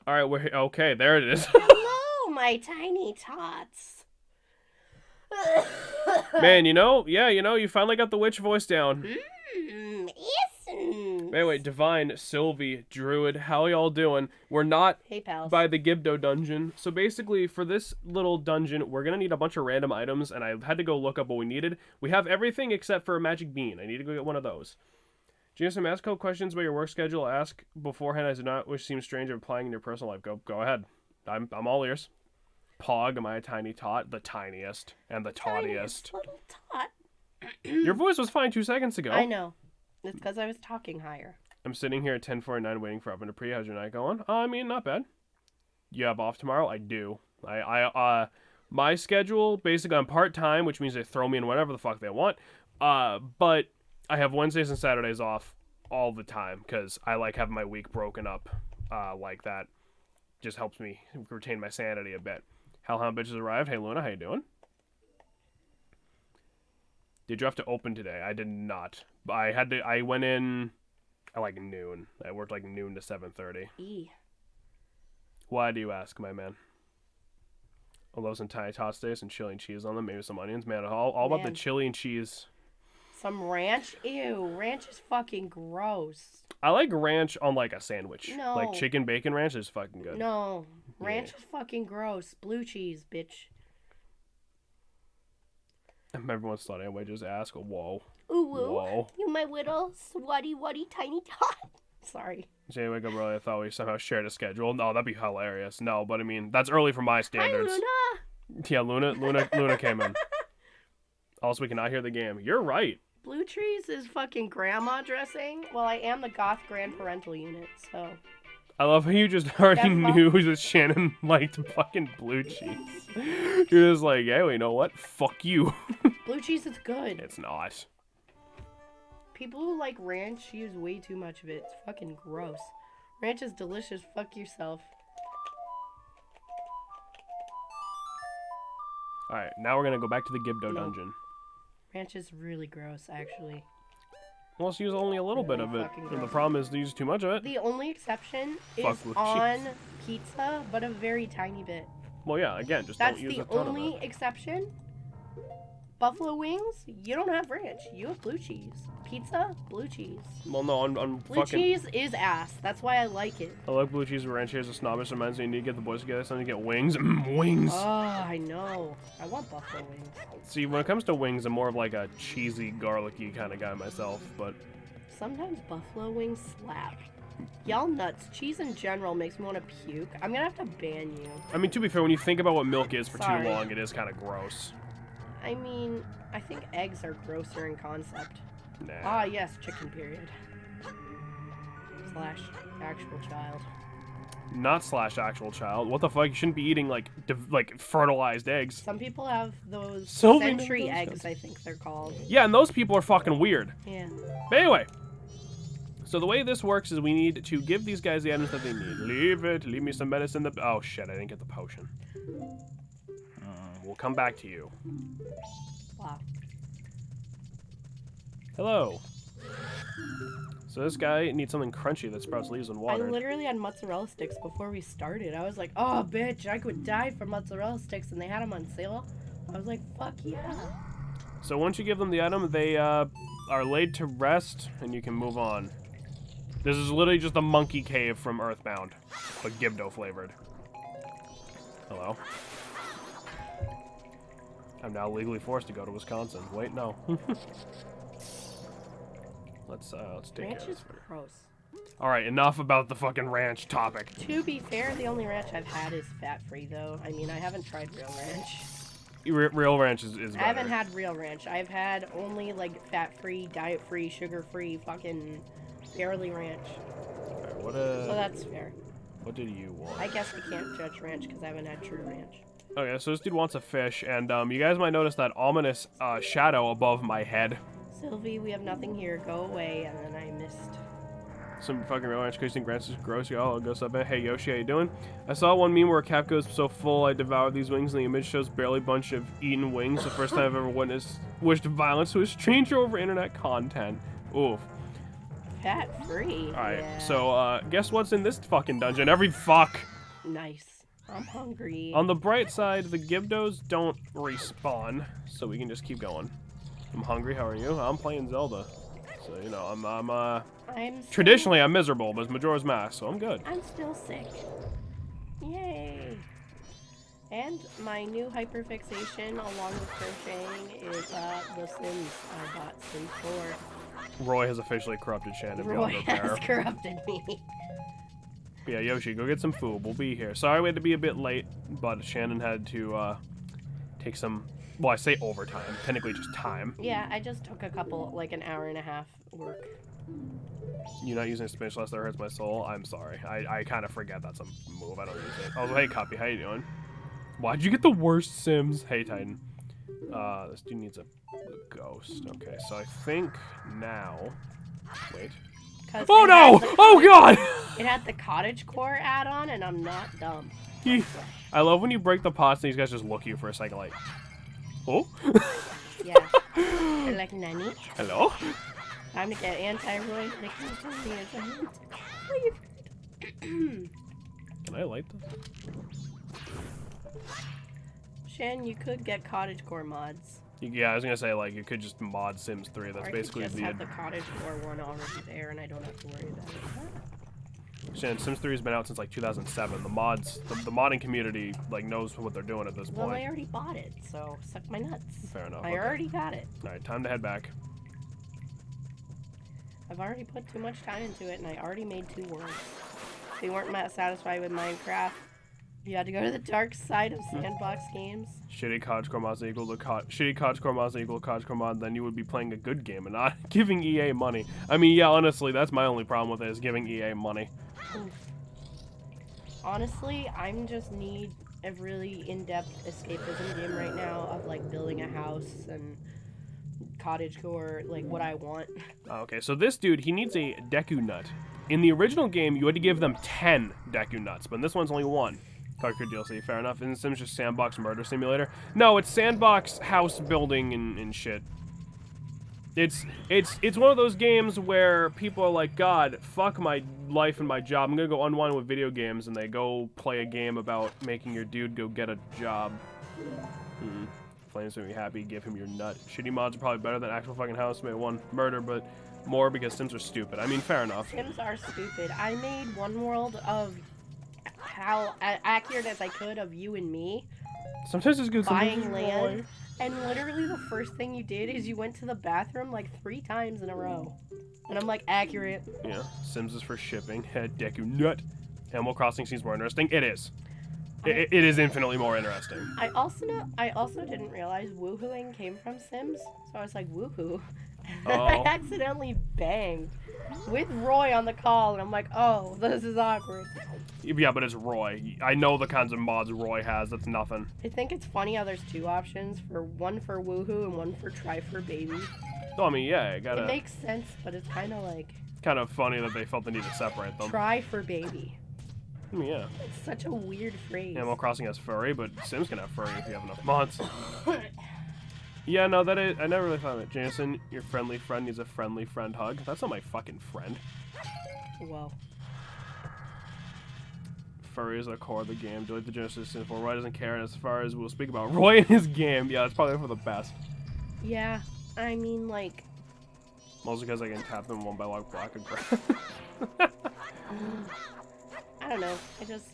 All right, we're okay. There it is. Hello, my tiny tots. Man, you finally got the witch voice down. Yes. Anyway, Divine, Sylvie, Druid, how y'all doing? We're not Hey, pals. by the Gibdo dungeon. So basically, for this little dungeon, we're going to need a bunch of random items, and I had to go look up what we needed. We have everything except for a magic bean. I need to go get one of those. Do you have some ask questions about your work schedule? Ask beforehand. I do not wish to seem strange of applying in your personal life. Go ahead. I'm all ears. Pog, am I a tiny tot? The tiniest and the tawniest. Little tot. Your voice was fine 2 seconds ago. I know. It's because I was talking higher. I'm sitting here at 10:49 waiting for Up and Pre. How's your night going? I mean, not bad. You have off tomorrow? I do. My schedule, basically, I'm part-time, which means they throw me in whatever the fuck they want. But I have Wednesdays and Saturdays off all the time because I like having my week broken up like that. Just helps me retain my sanity a bit. Hellhound Bitch has arrived. Hey, Luna, how you doing? Did you have to open today? I did not. I went in at like noon. I worked like noon to 7:30. Why do you ask, my man? I love some tiny tot steaks and chili and cheese on them. Maybe some onions. Man, all about the chili and cheese. Some ranch? Ew, ranch is fucking gross. I like ranch on like a sandwich. No. Like chicken bacon ranch is fucking good. No, ranch is fucking gross. Blue cheese, bitch. Everyone's thought anyway, just ask. Whoa. Ooh, whoa. You my little swatty tiny tot. Sorry. Jay, wake up early. I thought we somehow shared a schedule. No, that'd be hilarious. No, but I mean, that's early for my standards. Hi, Luna. Yeah, Luna came in. Also, we cannot hear the game. You're right. Blue cheese is fucking grandma dressing. Well, I am the goth grandparental unit, so. I love how you just already knew that Shannon liked fucking blue cheese. You're just like, hey, well, you know what? Fuck you. Blue cheese is good. It's not. People who like ranch use way too much of it. It's fucking gross. Ranch is delicious. Fuck yourself. Alright, now we're gonna go back to the Gibdo No. dungeon. Ranch is really gross, actually. Well, let's use only a little bit Really of it. fucking And the gross. problem is to use too much of it. The only exception Fuck is with on cheese. pizza, but a very tiny bit. Well, yeah, again, just That's don't use the a ton only of it. exception. Buffalo wings, you don't have ranch. You have blue cheese. Pizza, blue cheese. Well, no, on Blue fucking... cheese is ass. That's why I like it. I like blue cheese with ranch. Here's a snobbish reminds me you need to get the boys together so you get wings. Wings! Oh, I know. I want buffalo wings. See, when it comes to wings, I'm more of like a cheesy, garlicky kind of guy myself, but... Sometimes buffalo wings slap. Y'all nuts. Cheese in general makes me want to puke. I'm gonna have to ban you. I mean, to be fair, when you think about what milk is for Sorry. too long, it is kind of gross. I mean, I think eggs are grosser in concept. Nah. Ah, yes, chicken period. Slash actual child. Not slash actual child. What the fuck? You shouldn't be eating, like, fertilized eggs. Some people have those So many century of those eggs, guys. I think they're called. Yeah, and those people are fucking weird. Yeah. But anyway. So the way this works is we need to give these guys the items that they need. Leave it. Leave me some medicine. Oh, shit. I didn't get the potion. We'll come back to you. Wow. Hello. So this guy needs something crunchy that sprouts leaves and I water. literally had mozzarella sticks before we started. I was like, oh, bitch, I could die for mozzarella sticks, and they had them on sale. I was like, fuck yeah. So once you give them the item, they are laid to rest, and you can move on. This is literally just a monkey cave from Earthbound, but Gibdo flavored. Hello. I'm now legally forced to go to Wisconsin. Wait, no. Let's take Ranch care is of this. gross. All right, enough about the fucking ranch topic. To be fair, the only ranch I've had is fat-free, though. I mean, I haven't tried real ranch. Real ranch is better. I haven't had real ranch. I've had only, like, fat-free, diet-free, sugar-free, fucking barely ranch. Alright, So that's fair. what did you want? I guess I can't judge ranch because I haven't had true ranch. Okay, so this dude wants a fish, and you guys might notice that ominous shadow above my head. Sylvie, we have nothing here. Go away. And then I missed. Some fucking real ranch tasting grants is gross, y'all. I'll go sub it. Hey Yoshi, how you doing? I saw one meme where a cat goes so full I devoured these wings, and the image shows barely bunch of eaten wings. The first time I've ever wished violence to a stranger over internet content. Oof. Fat-free. Alright, Yeah. so guess what's in this fucking dungeon? Every fuck. Nice. I'm hungry. On the bright side, the Gibdos don't respawn, so we can just keep going. I'm hungry. How are you? I'm playing Zelda, so you know I'm traditionally I'm miserable, but it's Majora's Mask, so I'm good. I'm still sick. Yay. And my new hyperfixation along with crocheting is The Sims. I bought Sims 4. Roy has officially corrupted Shan Roy beyond repair. has corrupted me. But yeah, Yoshi, go get some food. We'll be here. Sorry we had to be a bit late, but Shannon had to take some, well, I say overtime, technically just time. Yeah, I just took a couple, like an hour and a half work. You not using Spanish less that hurts my soul? I'm sorry. I kind of forget that's a move. I don't use it. Oh, hey, Copy, how you doing? Why'd you get the worst Sims? Hey, Titan. This dude needs a ghost. Okay, so I think now... Wait. Oh no! Oh god! It had the cottagecore add-on, and I'm not dumb. I love when you break the pots and these guys just look at you for a second like... Oh? Yeah. They're like, Nanny? Hello? Time to get anti-Roy. Can I light this? Shan, you could get cottagecore mods. Yeah, I was gonna say, like, you could just mod Sims 3. That's Or I basically could just the... have the cottagecore one already there, and I don't have to worry about it. Shan, Sims 3 has been out since, like, 2007. The mods... The modding community, like, knows what they're doing at this Well, point. I already bought it, so suck my nuts. Fair enough. I okay. already got it. Alright, time to head back. I've already put too much time into it, and I already made 2 worlds. If you weren't satisfied with Minecraft, you had to go to the dark side of sandbox games. Shitty cottagecore mods equal to shitty cottagecore mods equal cottagecore mod, then you would be playing a good game and not giving EA money. I mean, yeah, honestly, that's my only problem with it, is giving EA money. Honestly, I'm just need a really in-depth escapism game right now of like building a house and cottagecore, like what I want. Okay, so this dude, he needs a Deku Nut. In the original game, you had to give them 10 Deku Nuts, but in this one's only 1. Darker DLC, fair enough. Isn't Sims just Sandbox Murder Simulator? No, it's Sandbox house building and shit. It's one of those games where people are like, God, fuck my life and my job. I'm gonna go unwind with video games, and they go play a game about making your dude go get a job. Flames make me happy. Give him your nut. Shitty mods are probably better than actual fucking housemate one murder, but more because Sims are stupid. I mean, fair enough. Sims are stupid. I made one world of how accurate as I could of you and me Sometimes it's good. buying land, and literally the first thing you did is you went to the bathroom like 3 times in a row. And I'm like, accurate. Yeah, Sims is for shipping. Deku nut. Animal Crossing seems more interesting. It is. It is infinitely more interesting. I also didn't realize woohooing came from Sims, so I was like, woohoo. Oh. I accidentally banged with Roy on the call, and I'm like, oh, this is awkward. Yeah, but it's Roy. I know the kinds of mods Roy has. That's nothing. I think it's funny how there's 2 options, one for woohoo and one for try for baby. Oh, I mean, yeah, it makes sense, but it's kind of like... kind of funny that they felt the need to separate them. Try for baby. I mean, yeah. It's such a weird phrase. Animal Crossing has furry, but Sims can have furry if you have enough mods. Yeah, no, that is... I never really thought of it. Jameson, your friendly friend needs a friendly friend hug. That's not my fucking friend. Well. Furry is the core of the game. Delete the Genesis Sin 4. Roy doesn't care, and as far as we'll speak about Roy in his game, yeah, it's probably for the best. Yeah, I mean, like... Mostly because I can tap them one by log block and grab. I don't know. I just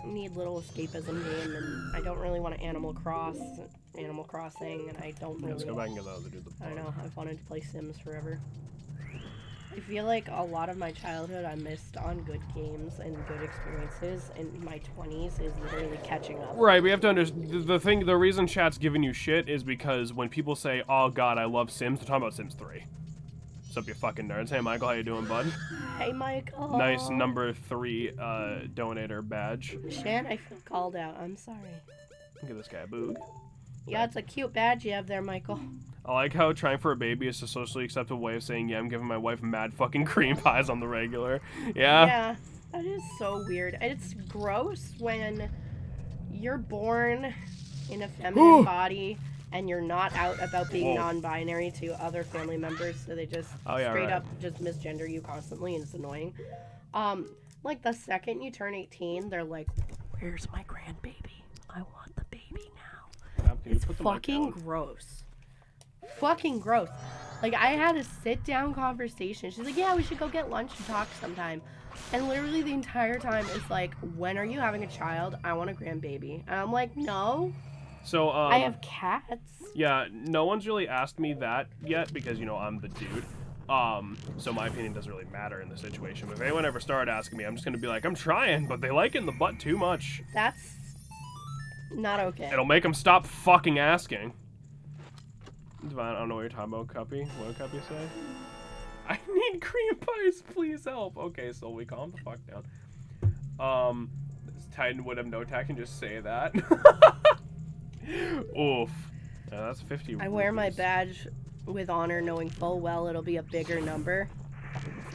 need little escapism game, and I don't really want to Animal Crossing, and I don't really... Let's go back and get the other dude. I don't know. I've wanted to play Sims forever. I feel like a lot of my childhood I missed on good games and good experiences, and my 20s is literally catching up. Right, we have to understand, the reason chat's giving you shit is because when people say, oh god, I love Sims, they're talking about Sims 3. What's up, you fucking nerds? Hey, Michael, how you doing, bud? Hey, Michael. Nice number 3 donator badge. Shan, I feel called out. I'm sorry. Look at this guy, Boog. Yeah, it's a cute badge you have there, Michael. I like how trying for a baby is a socially acceptable way of saying, yeah, I'm giving my wife mad fucking cream pies on the regular. Yeah? Yeah, that is so weird. It's gross when you're born in a feminine body and you're not out about being non-binary to other family members, so they just straight up just misgender you constantly, and it's annoying. Like, the second you turn 18, they're like, where's my grandbaby? I want the baby now. It's fucking gross. Fucking gross. Like, I had a sit-down conversation. She's like, yeah, we should go get lunch and talk sometime. And literally the entire time it's like, when are you having a child? I want a grandbaby. And I'm like, no. So, I have cats. Yeah, no one's really asked me that yet because, you know, I'm the dude. So my opinion doesn't really matter in this situation. But if anyone ever started asking me, I'm just gonna be like, I'm trying, but they like it in the butt too much. That's not okay. It'll make them stop fucking asking. Divine, I don't know what you're talking about, Cuppy. What did Cuppy say? I need cream pies, please help. Okay, so we calm the fuck down. Titan would have no tech and just say that. Oof. Yeah, that's 50 I wear my badge with honor, knowing full well it'll be a bigger number.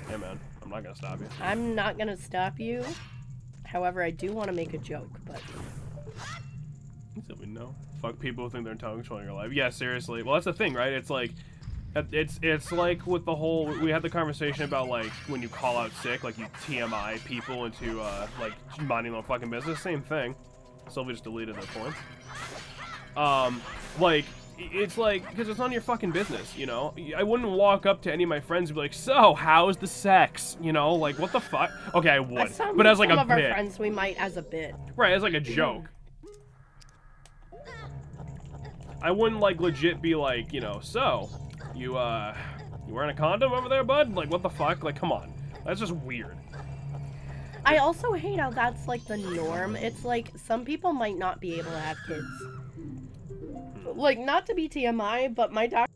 Hey man, I'm not gonna stop you. I'm not gonna stop you. However, I do want to make a joke, but... So we know. Fuck people who think they're tongue controlling your life. Yeah, seriously. Well, that's the thing, right? It's like... It's like with the whole... We had the conversation about, like, when you call out sick, like, you TMI people into, like, minding their own fucking business. Same thing. Sylvie just deleted their points. Like... It's like, because it's none of your fucking business, you know? I wouldn't walk up to any of my friends and be like, so, how's the sex? You know, like, what the fuck? Okay, I would, but as like a bit. Some of our friends, we might as a bit. Right, as like a joke. I wouldn't, like, legit be like, you know, so, you wearing a condom over there, bud? Like, what the fuck? Like, come on. That's just weird. I also hate how that's, like, the norm. It's like, some people might not be able to have kids. Like, not to be TMI, but my doctor...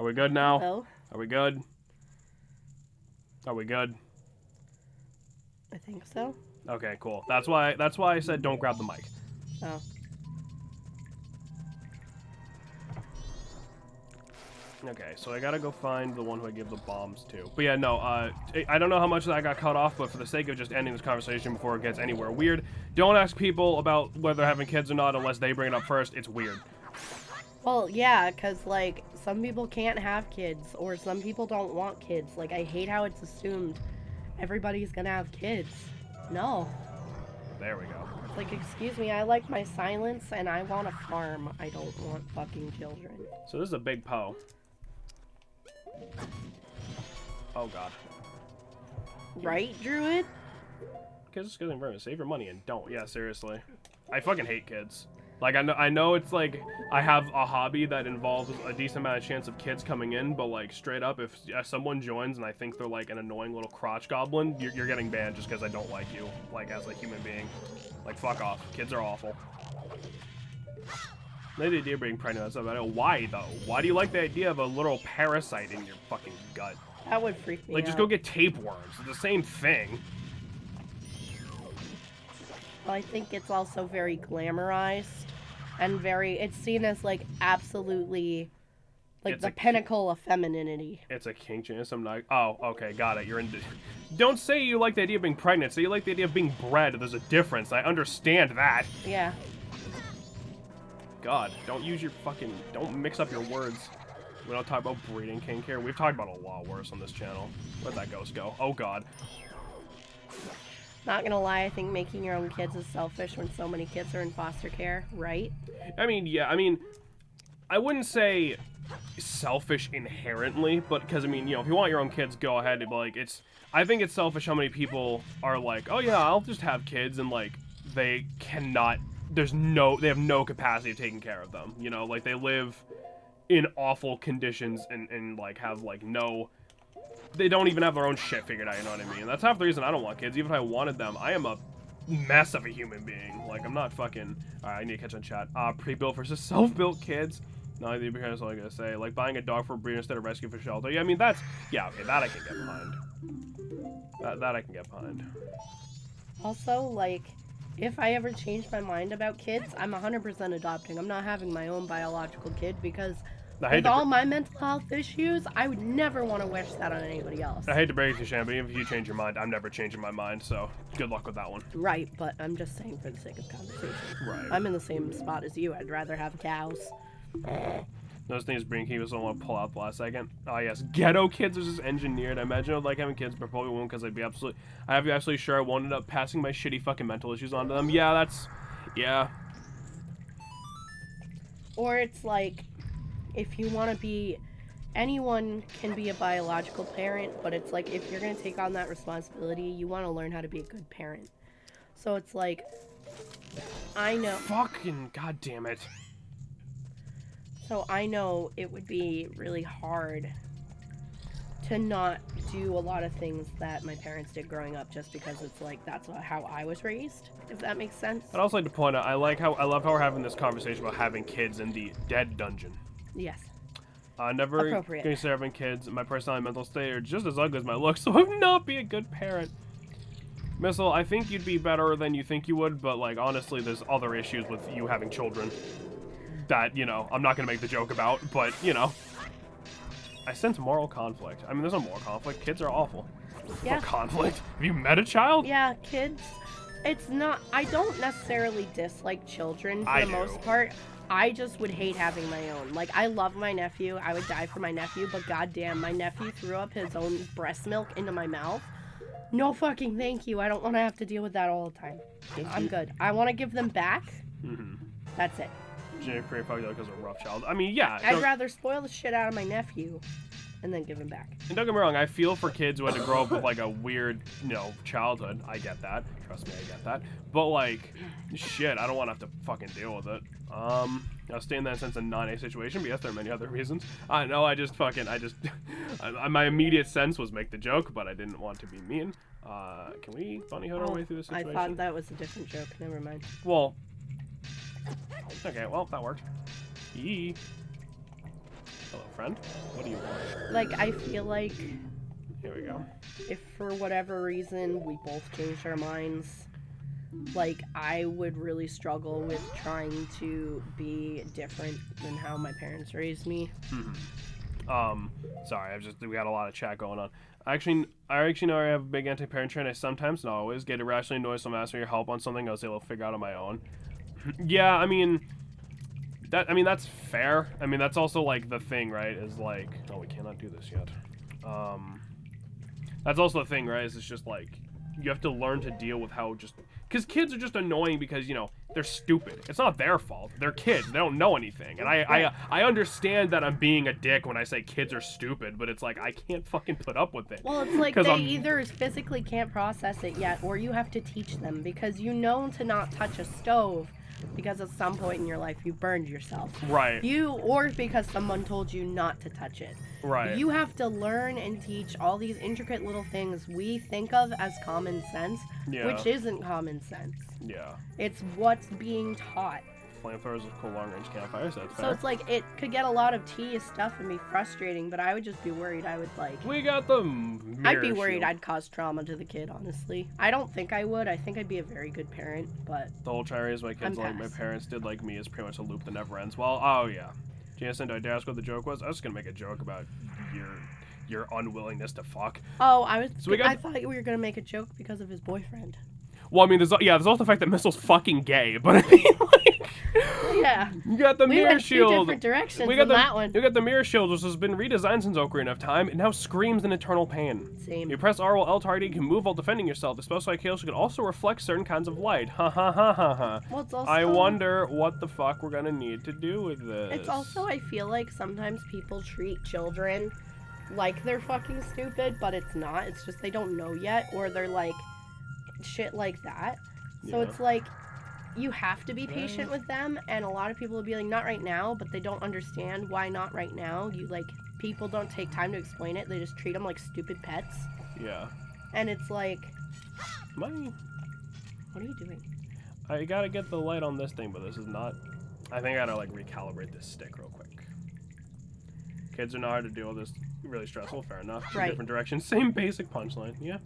Are we good now? Hello? Are we good? Are we good? I think so. Okay, cool. That's why I said don't grab the mic. Oh. Okay, so I gotta go find the one who I gave the bombs to. But yeah, no, I don't know how much that got cut off, but for the sake of just ending this conversation before it gets anywhere weird, don't ask people about whether they're having kids or not unless they bring it up first. It's weird. Well, yeah, because, like, some people can't have kids, or some people don't want kids. Like, I hate how it's assumed everybody's gonna have kids. No. There we go. It's like, excuse me, I like my silence, and I want a farm. I don't want fucking children. So this is a big Poe. Oh god. Right, Druid? Kids just getting environment. Save your money and don't. Yeah, seriously. I fucking hate kids. Like, I know it's like, I have a hobby that involves a decent amount of chance of kids coming in, but like, straight up, if someone joins and I think they're like an annoying little crotch goblin, you're getting banned just because I don't like you, like, as a human being. Like, fuck off. Kids are awful. The idea of being pregnant, that's about it. Why, though? Why do you like the idea of a little parasite in your fucking gut? That would freak me out. Like, just go get tapeworms. It's the same thing. Well, I think it's also very glamorized and very, it's seen as like absolutely like It's the a pinnacle of femininity. It's a kink genius. I'm not. Oh, okay, got it. You're in. Don't say you like the idea of being pregnant. Say you like the idea of being bred. There's a difference. I understand that. Yeah. God, don't use your fucking. Don't mix up your words. We don't talk about breeding kink here. We've talked about a lot worse on this channel. Where'd that ghost go? Oh God. Not gonna lie, I think making your own kids is selfish when so many kids are in foster care, right? I mean, yeah. I mean, I wouldn't say selfish inherently, but because I mean, you know, if you want your own kids, go ahead. But like, it's. I think it's selfish how many people are like, oh yeah, I'll just have kids, and like they cannot. They have no capacity of taking care of them. You know, like they live in awful conditions and like have like no. They don't even have their own shit figured out, you know what I mean? That's half the reason I don't want kids. Even if I wanted them, I am a mess of a human being. Like, I'm not fucking... Alright, I need to catch on chat. Pre-built versus self-built kids. No, that's all I gotta say. Like, buying a dog for a breeder instead of rescue for shelter. Yeah, I mean, that's... Yeah, okay, that I can get behind. That I can get behind. Also, like, if I ever change my mind about kids, I'm 100% adopting. I'm not having my own biological kid because... With all my mental health issues, I would never want to wish that on anybody else. I hate to break it to you, Shan, but even if you change your mind, I'm never changing my mind, so good luck with that one. Right, but I'm just saying for the sake of conversation. Right. I'm in the same spot as you. I'd rather have cows. Those things bring Kiva, so I want to pull out the last second. Oh, yes. Ghetto kids are just engineered. I imagine I would like having kids, but probably won't because I'd be absolutely... I have to be absolutely sure I won't end up passing my shitty fucking mental issues onto them. Yeah, that's... Yeah. Or it's like... If you want to be, anyone can be a biological parent, but it's like if you're going to take on that responsibility, you want to learn how to be a good parent. So it's like, I know. Fucking goddamn it. So I know it would be really hard to not do a lot of things that my parents did growing up just because it's like that's how I was raised, if that makes sense. I'd also like to point out, I love how we're having this conversation about having kids in the dead dungeon. Yes. Never consider having kids. My personality and mental state are just as ugly as my looks, so I would not be a good parent. Missile, I think you'd be better than you think you would, but like honestly, there's other issues with you having children that, you know, I'm not gonna make the joke about, but you know. I sense moral conflict. I mean, there's no moral conflict. Kids are awful. Yeah. What conflict? Have you met a child? Yeah, kids. It's not. I don't necessarily dislike children for the most part. I just would hate having my own. Like, I love my nephew. I would die for my nephew, but goddamn, my nephew threw up his own breast milk into my mouth. No fucking thank you. I don't want to have to deal with that all the time. I'm good. I want to give them back. Mm-hmm. That's it. Pretty fucked up because of a rough child. I mean, yeah. I'd rather spoil the shit out of my nephew and then give him back. And don't get me wrong, I feel for kids who had to grow up with like a weird, you know, childhood. I get that. Trust me, I get that. But like, shit, I don't want to have to fucking deal with it. I'll stay in that sense of non-A situation, but yes, there are many other reasons. I know, my immediate sense was make the joke, but I didn't want to be mean. Can we bunny hood our way through this situation? I thought that was a different joke. Never mind. Well, okay, well, that worked. Yee. Hello, friend. What do you want? Like, I feel like Here we go. if for whatever reason we both changed our minds, like, I would really struggle with trying to be different than how my parents raised me. Sorry, we got a lot of chat going on. I actually know I have a big anti-parent trait. I sometimes, not always, get irrationally annoyed so I'm asking your help on something I was able to figure out on my own. Yeah, I mean, that's fair. I mean, that's also, like, the thing, right, is, like, oh, we cannot do this yet. That's also the thing, right, is it's just, like, you have to learn to deal with how just, because kids are just annoying because, you know, they're stupid. It's not their fault. They're kids. They don't know anything. And I understand that I'm being a dick when I say kids are stupid, but it's like, I can't fucking put up with it. Well, it's like they either physically can't process it yet, or you have to teach them, because you know to not touch a stove because at some point in your life you burned yourself. Right. Or because someone told you not to touch it. Right. You have to learn and teach all these intricate little things we think of as common sense, which isn't common sense. Yeah. It's what's being taught. Flamethrowers with cool long-range campfires, that's fair. So it's like, it could get a lot of tedious stuff and be frustrating, but I would just be worried I would, like... We got the mirror I'd be worried shield. I'd cause trauma to the kid, honestly. I don't think I would. I think I'd be a very good parent, but... The whole try to raise my kids like my parents did, like me, is pretty much a loop that never ends. Well, oh yeah. Jason, do I dare ask what the joke was? I was just gonna make a joke about your unwillingness to fuck. Oh, I thought we were gonna make a joke because of his boyfriend. Well, I mean, there's also the fact that Missile's fucking gay, but I mean, like... Yeah. You got the mirror shield. We went 2 different directions on that one. You got the mirror shield, which has been redesigned since Ocarina of Time. It now screams in eternal pain. Same. You press R while L target, you can move while defending yourself. The special chaos can also reflect certain kinds of light. Ha ha ha ha ha. Well, it's also... I wonder what the fuck we're gonna need to do with this. It's also, I feel like sometimes people treat children like they're fucking stupid, but it's not. It's just they don't know yet, or they're like shit like that. So it's like, you have to be patient with them, and a lot of people will be like, not right now, but they don't understand why not right now. People don't take time to explain it. They just treat them like stupid pets. Yeah. And it's like... Money. What are you doing? I gotta get the light on this thing, but this is not... I think I gotta, like, recalibrate this stick real quick. Kids are not hard to deal with. This really stressful, fair enough. Right. Different directions. Same basic punchline, yeah.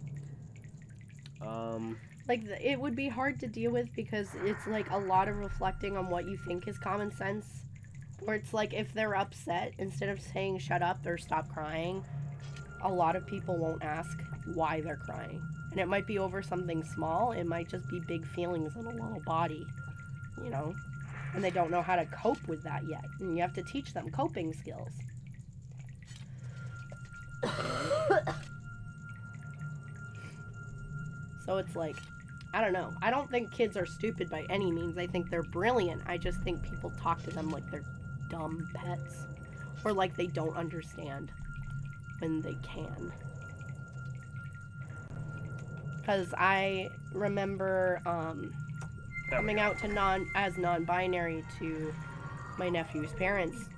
Like, it would be hard to deal with because it's, like, a lot of reflecting on what you think is common sense. Or it's like, if they're upset, instead of saying shut up or stop crying, a lot of people won't ask why they're crying. And it might be over something small. It might just be big feelings in a little body, you know? And they don't know how to cope with that yet. And you have to teach them coping skills. So it's like, I don't know. I don't think kids are stupid by any means. I think they're brilliant. I just think people talk to them like they're dumb pets. Or like they don't understand when they can. Because I remember coming out to non-binary to my nephew's parents.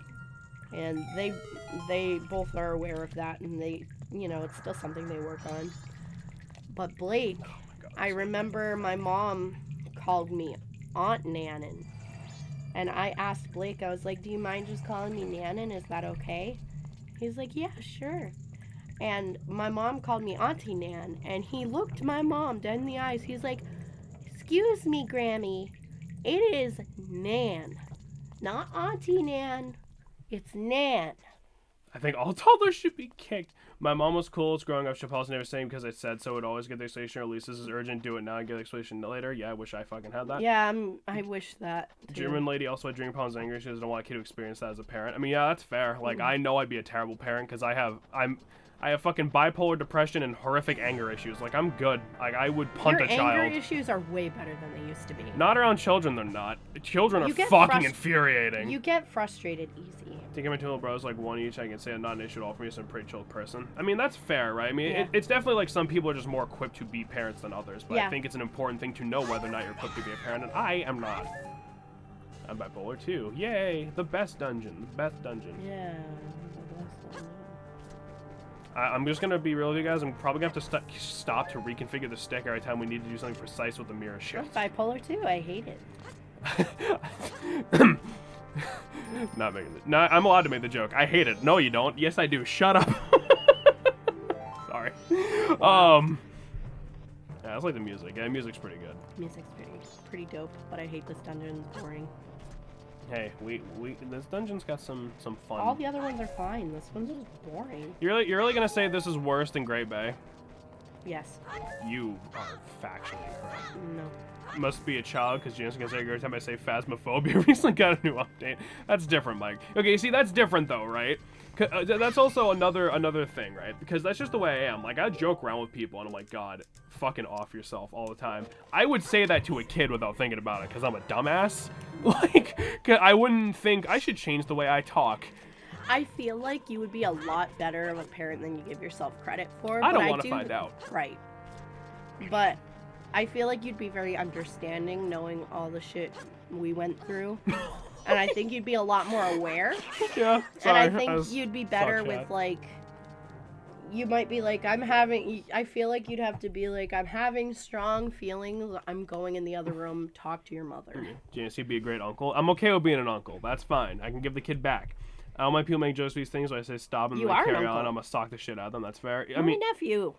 And they both are aware of that. And they, you know, it's still something they work on. But Blake... I remember my mom called me Aunt Nannon. And I asked Blake, I was like, do you mind just calling me Nannon? Is that okay? He's like, yeah, sure. And my mom called me Auntie Nan. And he looked my mom dead in the eyes. He's like, excuse me, Grammy. It is Nan. Not Auntie Nan. It's Nan. I think all toddlers should be kicked. My mom was cool. It's growing up. Chappelle's never saying because I said so. Would always get the explanation, or at least this is urgent. Do it now and get the explanation later. Yeah, I wish I fucking had that. Yeah, I wish that too. German lady also had drinking problems and anger. She doesn't want a kid to experience that as a parent. I mean, yeah, that's fair. Like, I know I'd be a terrible parent because I have fucking bipolar depression and horrific anger issues. Like, I'm good. Like, I would punt a child. Your anger issues are way better than they used to be. Not around children, they're not. Children are fucking infuriating. You get frustrated easy. I think my two little bros, like, one each, I can say I'm not an issue at all for me, so I'm a pretty chilled person. I mean, that's fair, right? I mean, it's definitely like some people are just more equipped to be parents than others, but I think it's an important thing to know whether or not you're equipped to be a parent, and I am not. I'm bipolar too. Yay! The best dungeon. The best dungeon. Yeah. I'm just gonna be real with you guys. I'm probably gonna have to stop to reconfigure the stick every time we need to do something precise with the mirror shield. I'm bipolar too. I hate it. Not making the... No, I'm allowed to make the joke. I hate it. No, you don't. Yes, I do. Shut up. Sorry. Yeah, I like the music. Yeah, music's pretty good. Music's pretty dope, but I hate this dungeon. It's boring. Hey, this dungeon's got some fun. All the other ones are fine. This one's just boring. You're really gonna say this is worse than Great Bay? Yes. You are factually correct. No. Must be a child, because Janice gonna say every time I say phasmophobia recently got a new update. That's different, Mike. Okay, see, that's different though, right? That's also another thing, right? Because that's just the way I am. Like, I joke around with people, and I'm like, God, fucking off yourself all the time. I would say that to a kid without thinking about it, because I'm a dumbass. Like, I wouldn't think I should change the way I talk. I feel like you would be a lot better of a parent than you give yourself credit for. I don't want to find out. Right. But I feel like you'd be very understanding knowing all the shit we went through. And I think you'd be a lot more aware. Yeah, And sorry. I think you'd be better with, like, you might be like, I feel like you'd have to be like, I'm having strong feelings, I'm going in the other room, talk to your mother. Janice, you'd be a great uncle. I'm okay with being an uncle. That's fine. I can give the kid back. I don't mind people make jokes with these things, so I say stop and You they are an carry on. uncle. I'm gonna sock the shit out of them. That's fair. My nephew.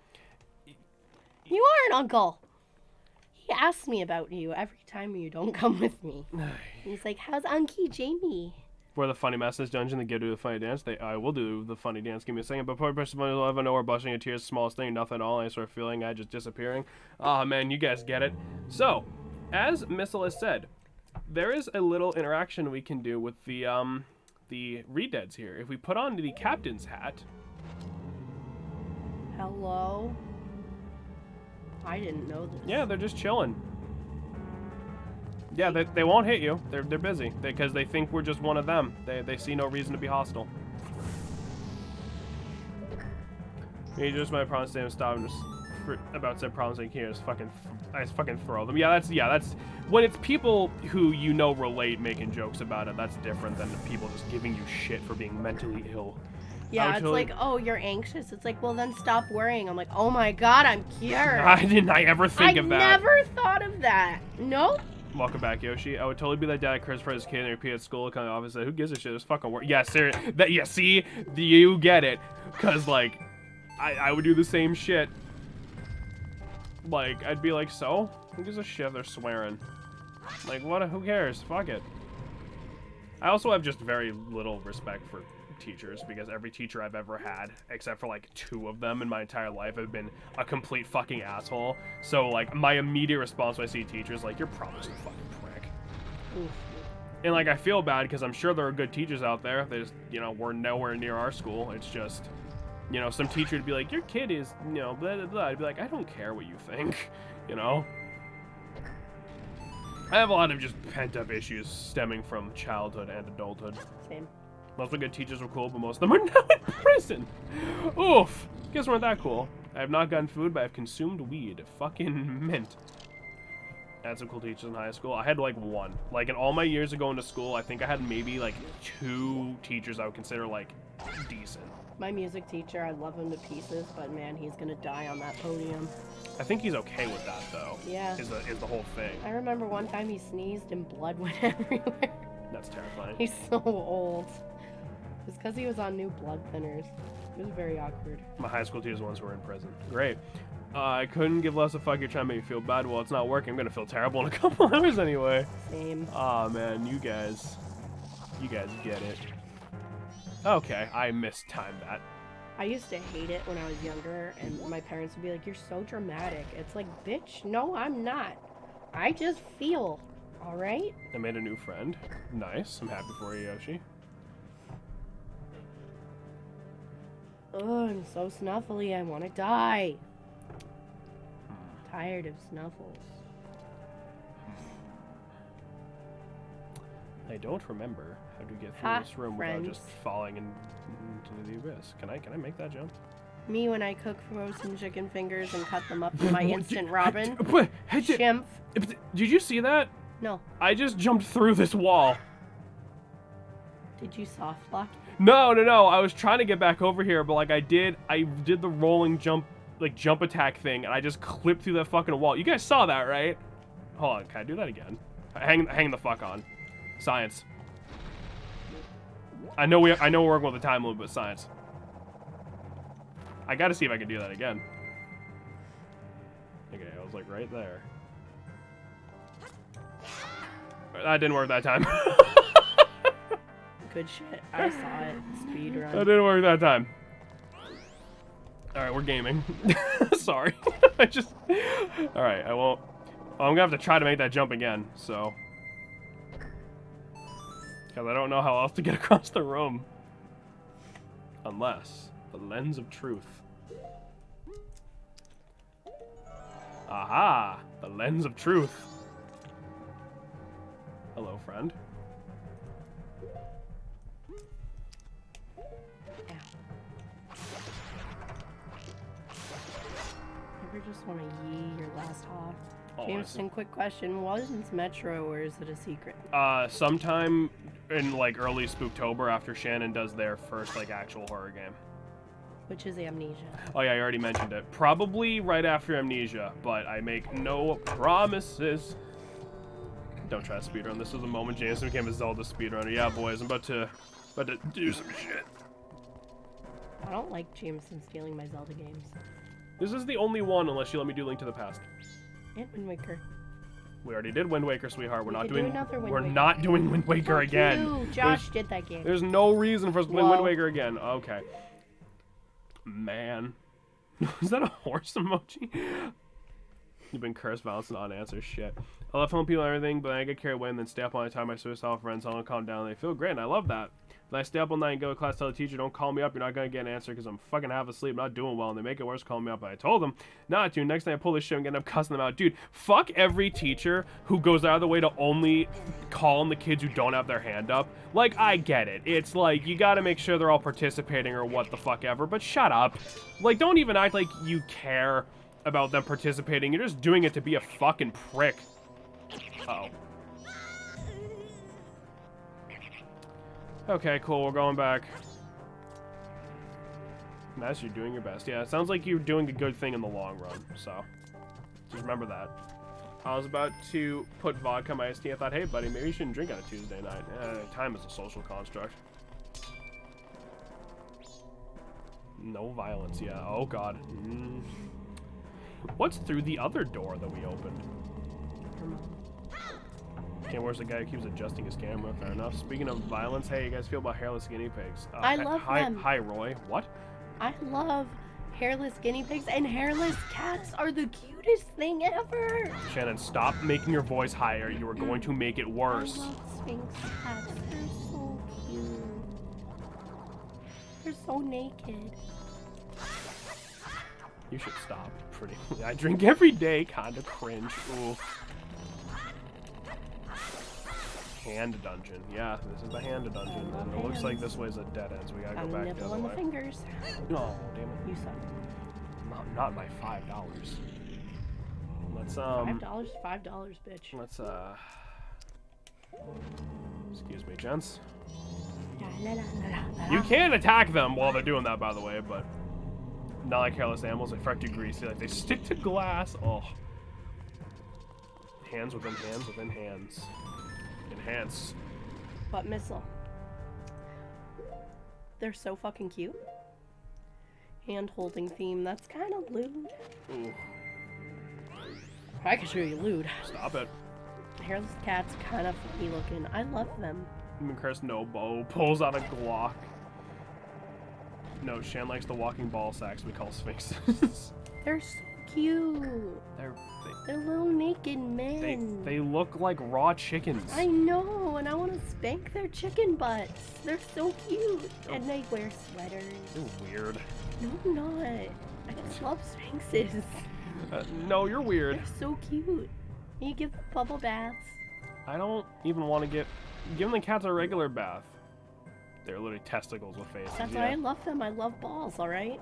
You are an uncle. He asks me about you every time you don't come with me. He's like, how's Unky Jamie? For the funny message dungeon, they give to the funny dance. I will do the funny dance. Give me a second. But poor person will ever know we're blushing your tears, smallest thing, nothing at all. Any sort of feeling, I just disappearing. Oh man, you guys get it. So, as Missile has said, there is a little interaction we can do with the Redeads here. If we put on the captain's hat. Hello? I didn't know this. Yeah, they're just chilling. Yeah, they won't hit you. They're busy because they think we're just one of them. They see no reason to be hostile. You just might promise to stop and just about said problems like here. I just fucking throw them. Yeah, that's when it's people who you know relate making jokes about it. That's different than the people just giving you shit for being mentally ill. Yeah, it's like, oh, you're anxious. It's like, well, then stop worrying. I'm like, oh my god, I'm cured. I didn't ever think of that. I never thought of that. Nope. Welcome back, Yoshi. I would totally be that dad at Chris for his kid and repeat at school, kind of office. Who gives a shit? It's fucking work. Yeah, seriously. Yeah, see, you get it. Cause like, I would do the same shit. Like, I'd be like, so? Who gives a shit if they're swearing? Like, what? Who cares? Fuck it. I also have just very little respect for teachers because every teacher I've ever had, except for like 2 of them in my entire life, have been a complete fucking asshole. So like my immediate response when I see teachers, like, you're probably just a fucking prick. Oof. And like I feel bad because I'm sure there are good teachers out there. They just, we're nowhere near our school. It's just, some teacher would be like, your kid is, blah blah blah. I'd be like, I don't care what you think, I have a lot of just pent up issues stemming from childhood and adulthood. Same. Most of the good teachers were cool, but most of them are now in prison. Oof. Guess weren't that cool. I have not gotten food, but I've consumed weed. Fucking mint. I had some cool teachers in high school. I had like 1. Like in all my years of going to school, I think I had maybe like 2 teachers I would consider like decent. My music teacher, I love him to pieces, but man, he's gonna die on that podium. I think he's okay with that though. Yeah. Is the whole thing. I remember one time he sneezed and blood went everywhere. That's terrifying. He's so old. It's because he was on new blood thinners. It was very awkward. My high school teachers ones were in prison. Great. I couldn't give less a fuck. You're trying to make me feel bad. Well, it's not working. I'm gonna feel terrible in a couple hours anyway. Same. Aw, man, you guys get it. Okay, I mistimed that. I used to hate it when I was younger, and my parents would be like, you're so dramatic. It's like, bitch, no, I'm not. I just feel, alright? I made a new friend. Nice. I'm happy for you, Yoshi. Oh, I'm so snuffly. I want to die. Tired of snuffles. I don't remember how to get through Ha, this room friends. without just falling into the abyss. Can I make that jump? Me when I cook frozen chicken fingers and cut them up for my instant ramen. Hey, Chimp. did you see that? No. I just jumped through this wall. Did you soft lock? No. I was trying to get back over here, but like I did the rolling jump, like jump attack thing, and I just clipped through that fucking wall. You guys saw that, right? Hold on, can I do that again? Hang the fuck on. Science. I know we're working with the time limit, but science. I gotta see if I can do that again. Okay, I was like right there. That didn't work that time. Good shit. I saw it. Speed run. That didn't work that time. Alright, we're gaming. Sorry. Alright, I won't. Well, I'm gonna have to try to make that jump again, so. Because I don't know how else to get across the room. Unless the lens of truth. Aha! The lens of truth. Hello, friend. Ever just want to yee your last hawk? Oh, Jameson, quick question. Wasn't Metro or is it a secret? Sometime in like early Spooktober after Shannon does their first like actual horror game. Which is Amnesia. Oh yeah, I already mentioned it. Probably right after Amnesia, but I make no promises. Don't try to speedrun. This was the moment Jameson became a Zelda speedrunner. Yeah, boys, I'm about to do some shit. I don't like Jameson stealing my Zelda games. This is the only one, unless you let me do Link to the Past. And Wind Waker. We already did Wind Waker, sweetheart. We're not do doing. another Wind We're Waker. not doing Wind Waker Fuck again. you. Josh did that game. There's no reason for us to play Whoa. Wind Waker again. Okay. Man. Is that a horse emoji? You've been cursed, violence, and unanswered shit. I love telling people everything, but then I get carried away and then stay up all the time. My suicidal friends, I don't calm down. They feel great, and I love that. Then I stay up all night and go to class, tell the teacher, don't call me up. You're not going to get an answer because I'm fucking half asleep, not doing well. And they make it worse calling me up. And I told them not to. Next time I pull this shit, I'm going to end up cussing them out. Dude, fuck every teacher who goes out of the way to only call on the kids who don't have their hand up. Like, I get it. It's like, you got to make sure they're all participating or what the fuck ever. But shut up. Like, don't even act like you care about them participating. You're just doing it to be a fucking prick. Uh-oh. Okay, cool. We're going back. Nice, you're doing your best. Yeah, it sounds like you're doing a good thing in the long run, so just remember that. I was about to put vodka in my iced tea. I thought, hey, buddy, maybe you shouldn't drink on a Tuesday night. Time is a social construct. No violence, yeah. Oh, God. What's through the other door that we opened? Okay, where's the guy who keeps adjusting his camera? Fair enough. Speaking of violence, hey, you guys feel about hairless guinea pigs? I love them. Hi, Roy. What? I love hairless guinea pigs, and hairless cats are the cutest thing ever. Shannon, stop making your voice higher. You are going to make it worse. I love Sphinx cats. They're so cute. They're so naked. You should stop. Pretty. I drink every day. Kinda cringe. Ooh. Hand dungeon. Yeah, this is the hand dungeon. And it looks like this way's a dead end, so we gotta go back the other on the way. fingers. Oh, damn it. You suck. Not my $5. Let's $5, bitch. Let's excuse me, gents. You can attack them while they're doing that, by the way, but not like hairless animals. They fret too greasy. Like they stick to glass. Oh. Hands within hands within hands. Enhance. What missile? They're so fucking cute. Hand-holding theme. That's kind of lewd. Ooh. I can show you lewd. Stop it. Hairless cat's kind of funny looking. I love them. Even Chris Nobo pulls out a Glock. No, Shan likes the walking ball sacks we call sphinxes. They're so cute. They're little naked men. They look like raw chickens. I know, and I want to spank their chicken butts. They're so cute. Oh. And they wear sweaters. You're weird. No, I'm not. I just love sphinxes. No, you're weird. They're so cute. You give them bubble baths. I don't even want to give the cats a regular bath. They're literally testicles with faces. That's why I love them. I love balls, alright?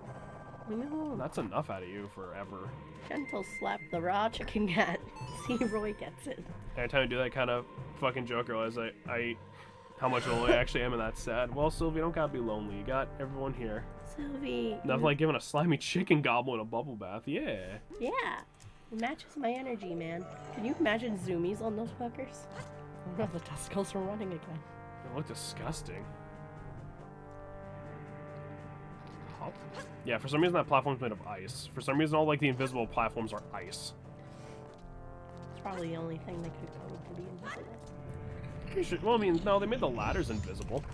No. That's enough out of you forever. Gentle slap the raw chicken cat. See, Roy gets it. Every time I do that kind of fucking joke, I realize how much lonely I actually am, and that's sad. Well, Sylvie, you don't gotta be lonely. You got everyone here. Sylvie. Nothing like giving a slimy chicken goblin a bubble bath. Yeah. Yeah. It matches my energy, man. Can you imagine zoomies on those fuckers? Oh no, the testicles are running again. They look disgusting. Oh. Yeah, for some reason that platform's made of ice. For some reason all like the invisible platforms are ice. It's probably the only thing they could code to be invisible. Well, I mean, no, they made the ladders invisible.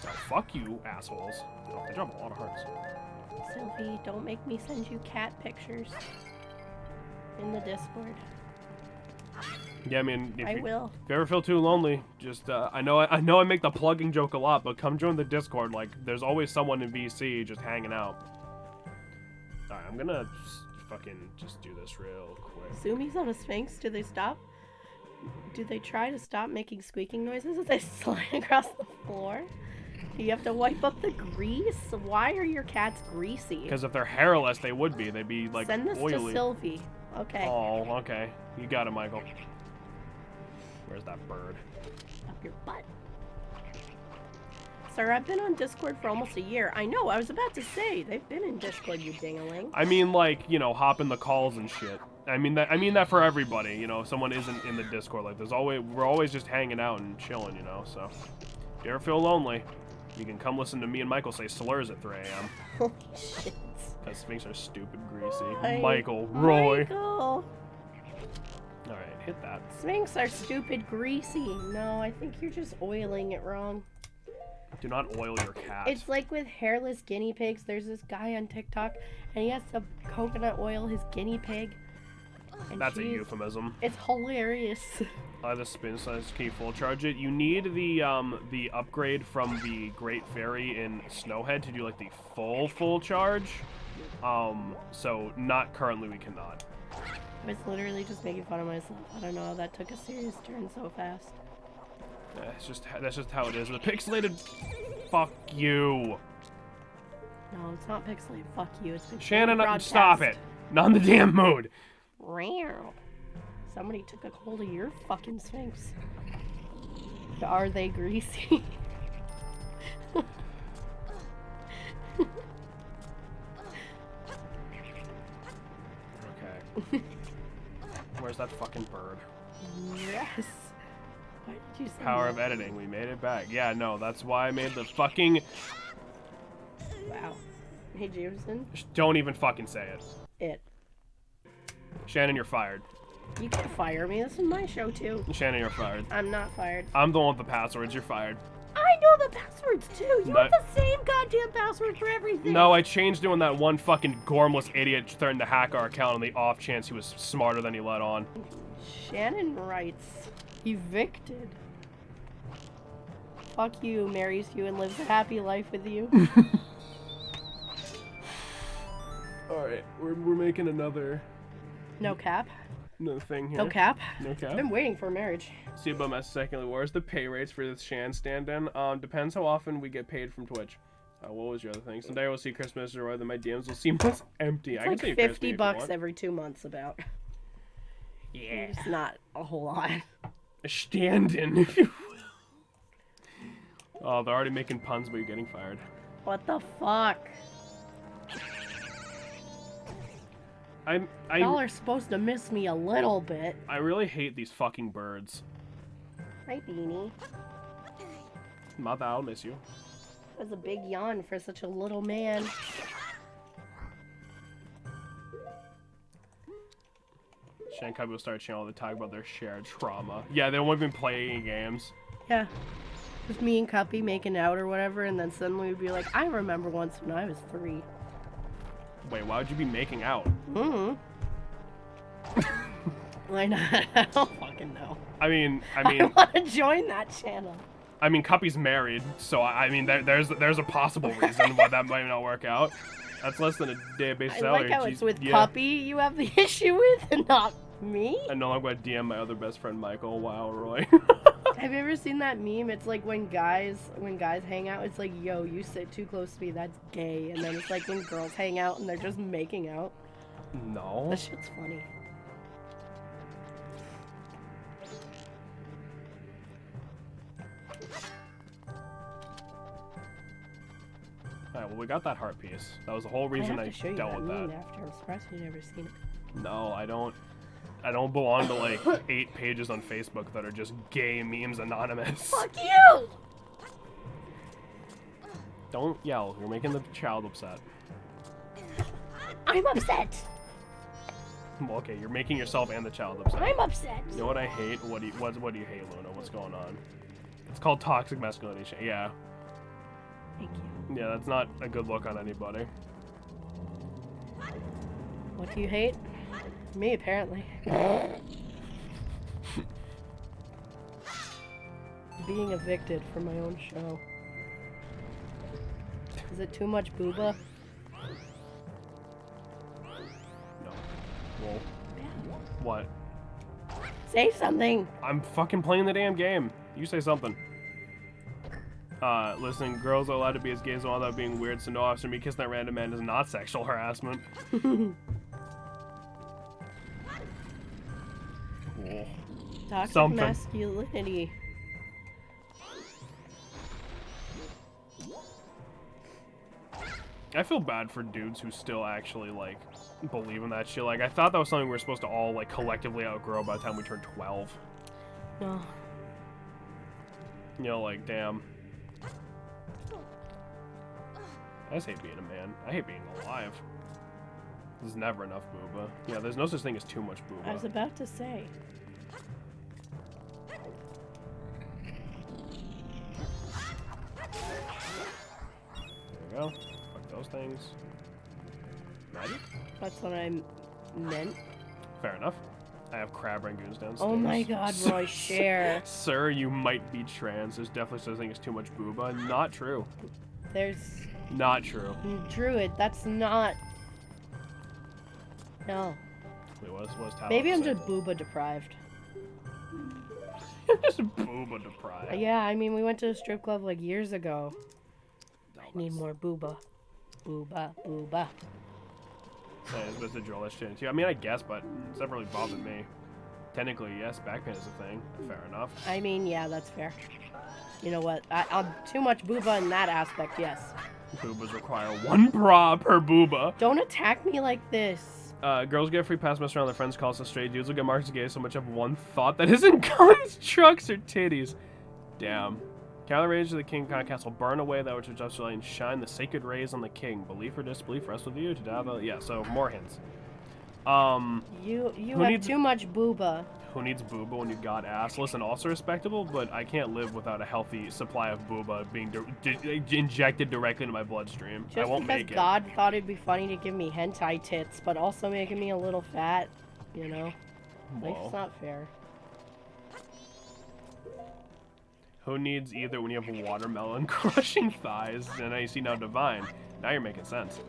So, fuck you, assholes. Oh, they drop a lot of hearts. Sylvie, don't make me send you cat pictures in the Discord. Yeah, I mean, if you ever feel too lonely, just I know I make the plugging joke a lot, but come join the Discord. Like, there's always someone in VC just hanging out. All right, I'm gonna just do this real quick. Zoomies on a Sphinx. Do they stop? Do they try to stop making squeaking noises as they slide across the floor? Do you have to wipe up the grease? Why are your cats greasy? Because if they're hairless, they would be. They'd be like Send this oily. to Sylvie. Okay. Oh, okay. You got it, Michael. Where's that bird? Up your butt. Sir, I've been on Discord for almost a year. I know, I was about to say, they've been in Discord, you dingaling. I mean, like, you know, hopping the calls and shit. I mean that for everybody, you know, if someone isn't in the Discord, like, we're always just hanging out and chilling, you know, so. If you ever feel lonely, you can come listen to me and Michael say slurs at 3 a.m. Holy shit. Because Sphinx are stupid greasy. Michael, Roy. Michael. Alright, hit that. Sphinx are stupid greasy. No, I think you're just oiling it wrong. Do not oil your cat. It's like with hairless guinea pigs. There's this guy on TikTok, and he has to coconut oil his guinea pig. And that's a euphemism. It's hilarious. The spin size, can you full charge it? You need the upgrade from the Great Fairy in Snowhead to do like the full charge. So not currently, we cannot. I was literally just making fun of myself. I don't know how that took a serious turn so fast. That's just how it is. The pixelated. Fuck you. No, it's not pixelated. Fuck you. It's pixelated. Shannon, stop it. Not in the damn mood. Somebody took a hold of your fucking Sphinx. Are they greasy? Okay. Where's that fucking bird? Yes. Why did you say Power that? of editing. We made it back. Yeah, no, that's why I made the fucking... Wow. Hey, Jameson. Don't even fucking say it. It. Shannon, you're fired. You can fire me. This is my show, too. Shannon, you're fired. I'm not fired. I'm the one with the passwords. You're fired. I know the passwords, too. You have the same goddamn password for everything. No, I changed it when that one fucking gormless idiot threatened to hack our account on the off chance he was smarter than he let on. Shannon writes, evicted. Fuck you, marries you, and lives a happy life with you. Alright, we're making another No cap. thing here. No cap. No cap. I've been waiting for marriage. See about my secondly, where's the pay rates for this Shan stand-in? Depends how often we get paid from Twitch. What was your other thing? Someday I will see Christmas, or rather my DMs will seem less empty. It's I like can $50 every 2 months about. Yeah. It's not a whole lot. A stand-in, if you will. Oh, they're already making puns, but you're getting fired. What the fuck? Y'all are supposed to miss me a little bit. I really hate these fucking birds. Hi, Beanie. Mother, I'll miss you. That's a big yawn for such a little man. Shan Cubby will start a channel to talk about their shared trauma. Yeah, they won't even play any games. Yeah. Just me and Cuppy making out or whatever, and then suddenly we'd be like, I remember once when I was 3. Wait, why would you be making out? Why not? I don't fucking know. I mean, I want to join that channel. I mean, Cuppy's married, so I mean, there's a possible reason why that might not work out. That's less than a day-based salary. I like how it's with Cuppy you have the issue with, and not me. I know I'm going to DM my other best friend Michael. Wow, Roy. Have you ever seen that meme? It's like when guys hang out, it's like, yo, you sit too close to me, that's gay. And then it's like when girls hang out and they're just making out. No. That shit's funny. Alright, well, we got that heart piece. That was the whole reason I dealt with that. After. I'm surprised you've never seen it. No, I don't belong to like 8 pages on Facebook that are just gay memes anonymous. Fuck you! Don't yell. You're making the child upset. I'm upset. Well, okay, you're making yourself and the child upset. I'm upset. You know what I hate? What do you hate, Luna? What's going on? It's called toxic masculinity. Yeah. Thank you. Yeah, that's not a good look on anybody. What do you hate? Me, apparently. Being evicted from my own show. Is it too much booba? No. Well, what? Say something. I'm fucking playing the damn game. You say something. Listen, girls are allowed to be as gay as all without being weird, so no officer me kissing that random man is not sexual harassment. Cool. Toxic Something. masculinity. I feel bad for dudes who still actually, like, believe in that shit. Like, I thought that was something we were supposed to all, like, collectively outgrow by the time we turned 12. No. You know, like, damn. I just hate being a man. I hate being alive. There's never enough booba. Yeah, there's no such thing as too much booba. I was about to say. There we go. Fuck those things. Magic? That's what I meant. Fair enough. I have crab rangoons downstairs. Oh my god, Roy, share. Sir, you might be trans. There's definitely such a thing as too much booba. Not true. There's... Not true. Druid, that's not... No. Wait, what's Maybe I'm just booba deprived. just booba deprived. Yeah, I mean, we went to a strip club like years ago. I need more booba. Booba, booba. Yeah, it's supposed to draw that shit into you. I mean, I guess, but it's never really bothered me. Technically, yes, backpain is a thing. Fair enough. I mean, yeah, that's fair. You know what? I'll too much booba in that aspect, yes. Boobas require 1 bra per booba. Don't attack me like this. Girls get a free pass mess around their friends, calls us straight. Dudes will get marked as gay so much have one thought that isn't guns, trucks, or titties. Damn. Count the rage of the king castle. Burn away that which is just light and shine the sacred rays on the king. Belief or disbelief rests with you to die. Yeah, so more hints. You have too much booba. Who needs booba when you got ass? Listen, also respectable, but I can't live without a healthy supply of booba being injected directly into my bloodstream. I won't make it. Just because God thought it'd be funny to give me hentai tits, but also making me a little fat, you know? Whoa. Life's not fair. Who needs either when you have watermelon crushing thighs? And now you see now divine. Now you're making sense.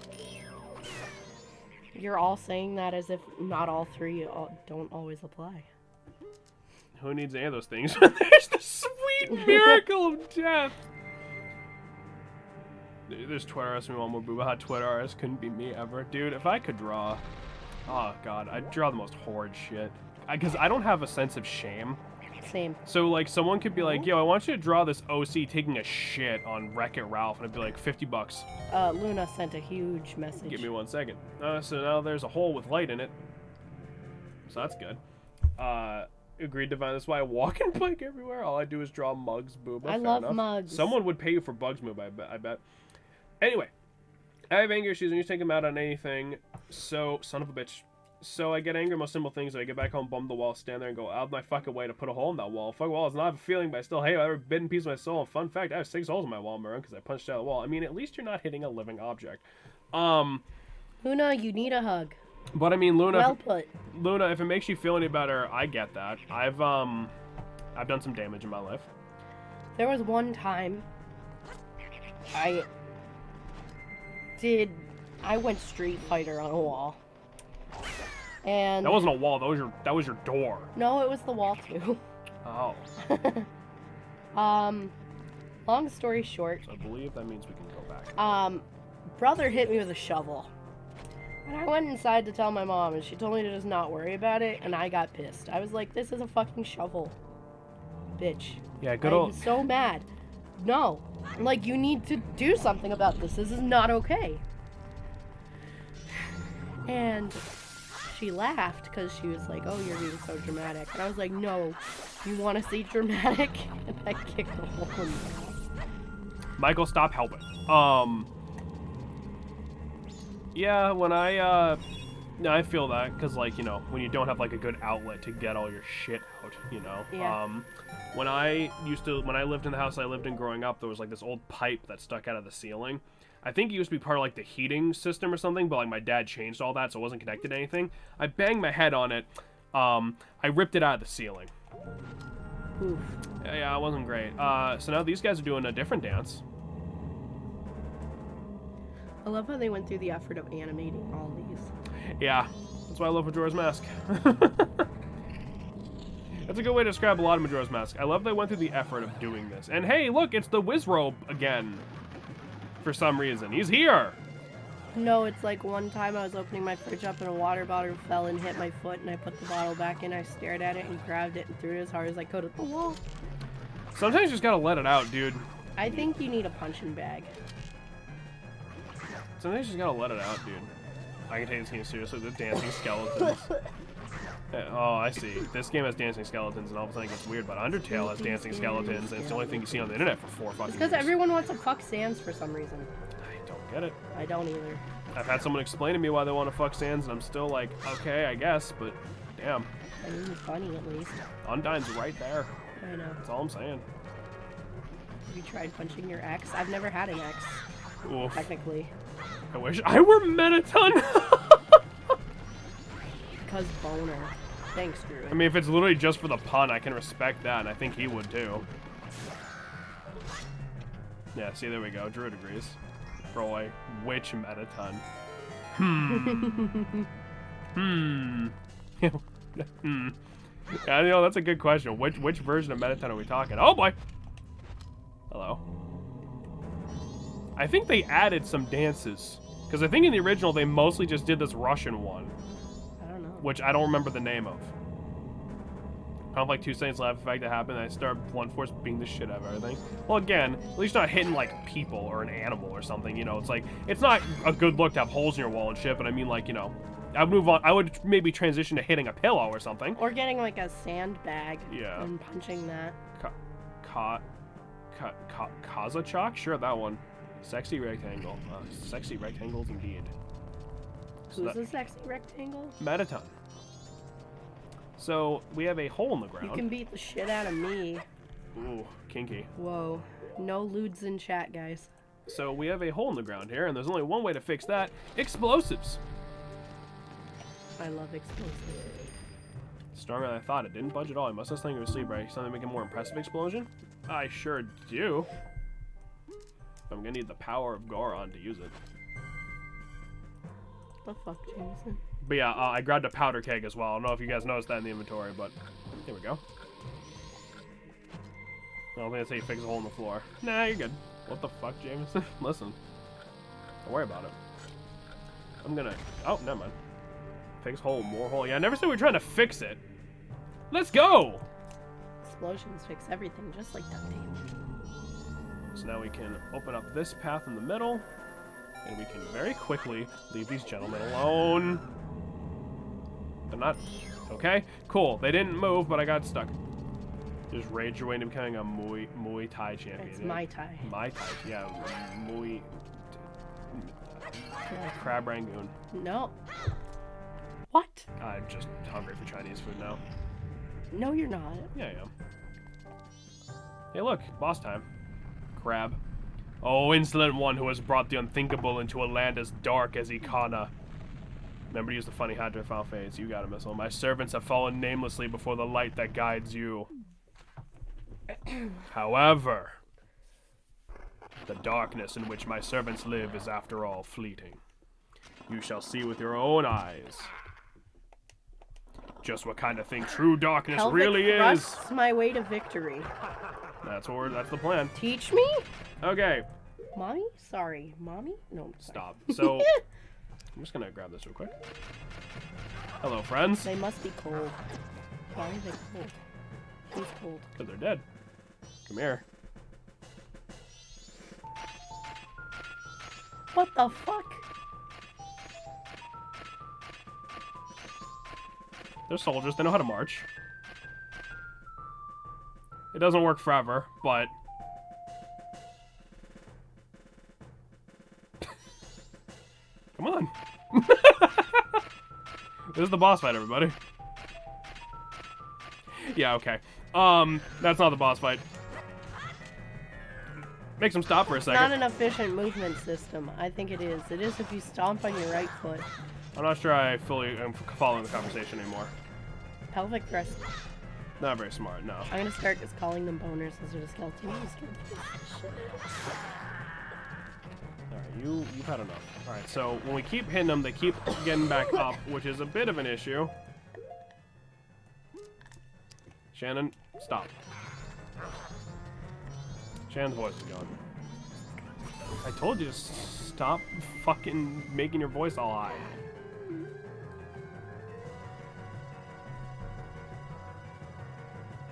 You're all saying that as if not all three don't always apply. Who needs any of those things when there's the sweet miracle of death? There's Twitter artists we want more booba. Hot Twitter artists couldn't be me ever. Dude, if I could draw... Oh, God. I'd draw the most horrid shit. Because I don't have a sense of shame. Same. So, like, someone could be like, yo, I want you to draw this OC taking a shit on Wreck-It Ralph. And I'd be like, $50. Luna sent a huge message. Give me 1 second. So now there's a hole with light in it. So that's good. Agreed, Divine. That's why I walk and bike everywhere. All I do is draw mugs, booba. I love mugs. Someone would pay you for bugs move, I bet. Anyway, I have anger issues and you take them out on anything. So, son of a bitch. So I get angry at most simple things. I get back home, bum the wall, stand there and go out of my fucking way to put a hole in that wall. Fuck wall is not a feeling, but I still hate every bit and piece of my soul. Fun fact, I have 6 holes in my wall, Maroon, because I punched out the wall. I mean, at least you're not hitting a living object. Luna, you need a hug. But I mean, Luna. Well put. Luna, if it makes you feel any better, I get that. I've done some damage in my life. There was one time I went Street Fighter on a wall. And that wasn't a wall, that was your door. No, it was the wall too. Oh. Long story short. So I believe that means we can go back. Brother hit me with a shovel. And I went inside to tell my mom, and she told me to just not worry about it, and I got pissed. I was like, this is a fucking shovel. Bitch. Yeah, good old... I'm so mad. No. Like, you need to do something about this. This is not okay. And she laughed, because she was like, oh, you're being so dramatic. And I was like, no. You want to see dramatic? And I kicked the hole in the wall. Michael, stop helping. Yeah, when no, I feel that, because, like, you know, when you don't have, like, a good outlet to get all your shit out, you know? Yeah. When I lived in the house I lived in growing up, there was, like, this old pipe that stuck out of the ceiling. I think it used to be part of, like, the heating system or something, but, like, my dad changed all that, so it wasn't connected to anything. I banged my head on it. I ripped it out of the ceiling. Oof. Yeah, it wasn't great. So now these guys are doing a different dance. I love how they went through the effort of animating all these. Yeah, that's why I love Majora's Mask. That's a good way to describe a lot of Majora's Mask. I love they went through the effort of doing this. And hey, look, it's the Wizrobe again. For some reason. He's here! No, it's like one time I was opening my fridge up and a water bottle fell and hit my foot, and I put the bottle back in, I stared at it and grabbed it and threw it as hard as I could at the wall. Sometimes you just gotta let it out, dude. I think you need a punching bag. Sometimes you just gotta let it out, dude. I can take this game seriously. The dancing skeletons. Oh, I see. This game has dancing skeletons, and all of a sudden it gets weird, but Undertale has dancing skeletons, and it's the only thing you see on the internet for 4 fucking years. It's because everyone wants to fuck Sans for some reason. I don't get it. I don't either. I've had someone explain to me why they want to fuck Sans, and I'm still like, okay, I guess, but damn. I mean, it's funny at least. Undyne's right there. I know. That's all I'm saying. Have you tried punching your ex? I've never had an ex, Oof. technically. I wish I were Mettaton! Because boner. Thanks, Drew. I mean, if it's literally just for the pun, I can respect that, and I think he would too. Yeah, see, there we go. Druid agrees. Roy, which Mettaton? Hmm. Yeah, you know, that's a good question. Which version of Mettaton are we talking? Oh boy! Hello. I think they added some dances. Because I think in the original, they mostly just did this Russian one. I don't know. Which I don't remember the name of. I don't like 2 seconds laugh effect that happened, and I start blunt force beating the shit out of everything. Well, again, at least not hitting, like, people or an animal or something, you know? It's like, it's not a good look to have holes in your wall and shit, but I mean, like, you know, I'd move on. I would maybe transition to hitting a pillow or something. Or getting, like, a sandbag. Yeah. And punching that. Kazachok? Sure, that one. Sexy rectangle. Sexy rectangles indeed. Who's a sexy rectangle? Mettaton. So, we have a hole in the ground. You can beat the shit out of me. Ooh, kinky. Whoa. No lewds in chat, guys. So, we have a hole in the ground here, and there's only one way to fix that. Explosives! I love explosives. Stronger than I thought. It didn't budge at all. I must have something to asleep, right? Something to make a more impressive explosion? I sure do. I'm gonna need the power of Goron to use it. The fuck, Jameson? But yeah, I grabbed a powder keg as well. I don't know if you guys noticed that in the inventory, but here we go. I don't think I say fix a hole in the floor. Nah, you're good. What the fuck, Jameson? Listen. Don't worry about it. I'm gonna... Oh, never mind. Fix hole, more hole. Yeah, I never said we were trying to fix it. Let's go! Explosions fix everything, just like that thing. So now we can open up this path in the middle, and we can very quickly leave these gentlemen alone. They're not... Okay, cool. They didn't move, but I got stuck. Just rage your way into becoming a Muay Thai champion. It's Mai Tai. Mai Tai, yeah. Muay... Crab Rangoon. No. What? I'm just hungry for Chinese food now. No, you're not. Yeah, I am. Hey, look. Boss time. Crab. Oh, insolent one who has brought the unthinkable into a land as dark as Ikana. Remember to use the funny hat during final phase. You got it, missile. My servants have fallen namelessly before the light that guides you. However, the darkness in which my servants live is after all fleeting. You shall see with your own eyes just what kind of thing true darkness Pelvic really is. thrusts my way to victory. That's the plan. Teach me? Okay. Mommy? Sorry. Mommy? No. Sorry. Stop. So, I'm just gonna grab this real quick. Hello, friends. They must be cold. Why are they cold? Who's cold? Because they're dead. Come here. What the fuck? They're soldiers. They know how to march. It doesn't work forever, but... Come on. This is the boss fight, everybody. Yeah, okay. That's not the boss fight. Makes him stop for a second. Not an efficient movement system. I think it is. It is if you stomp on your right foot. I'm not sure I fully am following the conversation anymore. Pelvic thrust. Not very smart, no. I'm gonna start just calling them boners instead of skeleton. Alright, you've had enough. Alright, so when we keep hitting them, they keep getting back up, which is a bit of an issue. Shannon, stop. Shannon's voice is gone. I told you to stop fucking making your voice all high.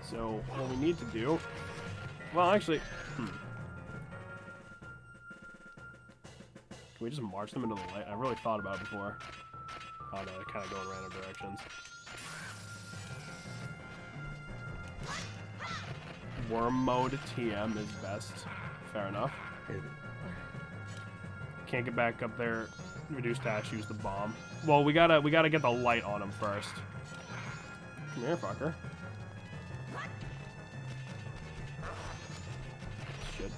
So, what we need to do... Well, actually... Can we just march them into the light? I really thought about it before. Oh no, they kind of go in random directions. Worm mode TM is best. Fair enough. Can't get back up there. Reduce dash, use the bomb. Well, we gotta get the light on him first. Come here, fucker. Shit.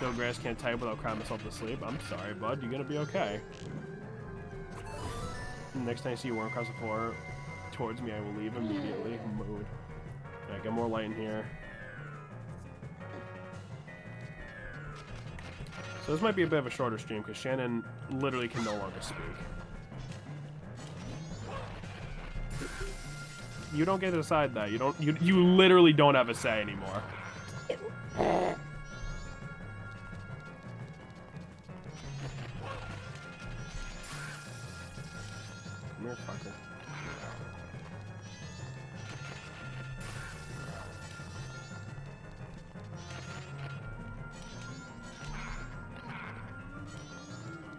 Phil Grass can't type without crying myself to sleep. I'm sorry, bud. You're gonna be okay. Next time I see you worm across the floor towards me, I will leave immediately. Mood. Yeah, get more light in here. So this might be a bit of a shorter stream because Shannon literally can no longer speak. You don't get to decide that. You literally don't have a say anymore. Come here, fucker.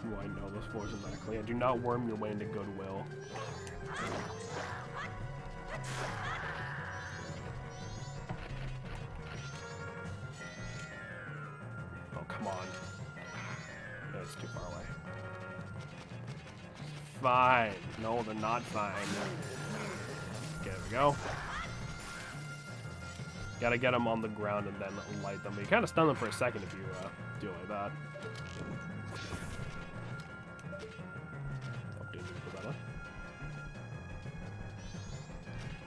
Oh, I know those floors are not clean. Do not worm your way into goodwill. Oh, come on. Yeah, it's too far away. Fine. No, they're not fine. Okay, there we go. Gotta get them on the ground and then light them. But you kind of stun them for a second if you do it like that.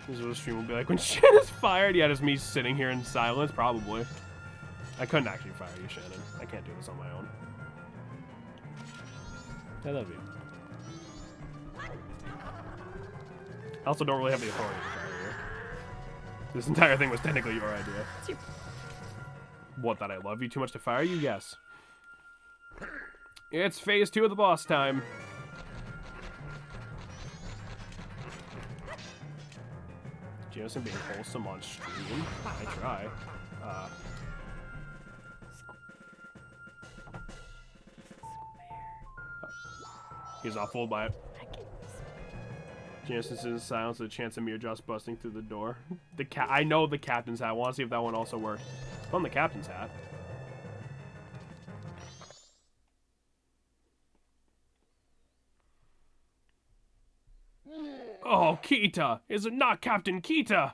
This is what the stream will be like when Shan is fired. Yeah, just me sitting here in silence, probably. I couldn't actually fire you, Shannon. I can't do this on my own. I love you. I also don't really have the authority to fire you. This entire thing was technically your idea. What, that I love you too much to fire you? Yes. It's phase 2 of the boss time. Jameson being wholesome on stream. I try. He's not fooled by it. Jameson's in silence with a chance of Mir just busting through the door. I know the captain's hat. I want to see if that one also worked. It's on the captain's hat. Oh, Kita! Is it not Captain Kita?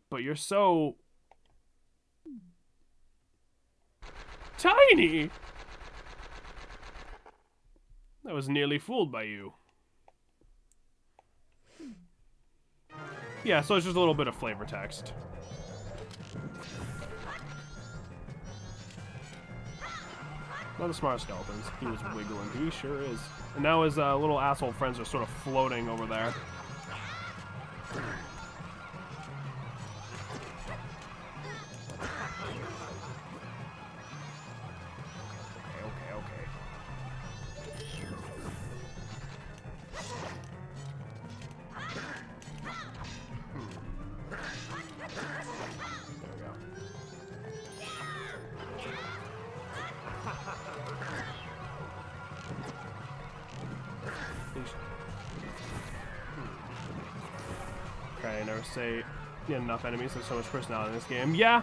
But you're so... tiny! I was nearly fooled by you. Yeah, so it's just a little bit of flavor text. Not the smart skeletons. He was wiggling. He sure is. And now his little asshole friends are sort of floating over there. Okay. Okay, I never say enough enemies. There's so much personality in this game. Yeah.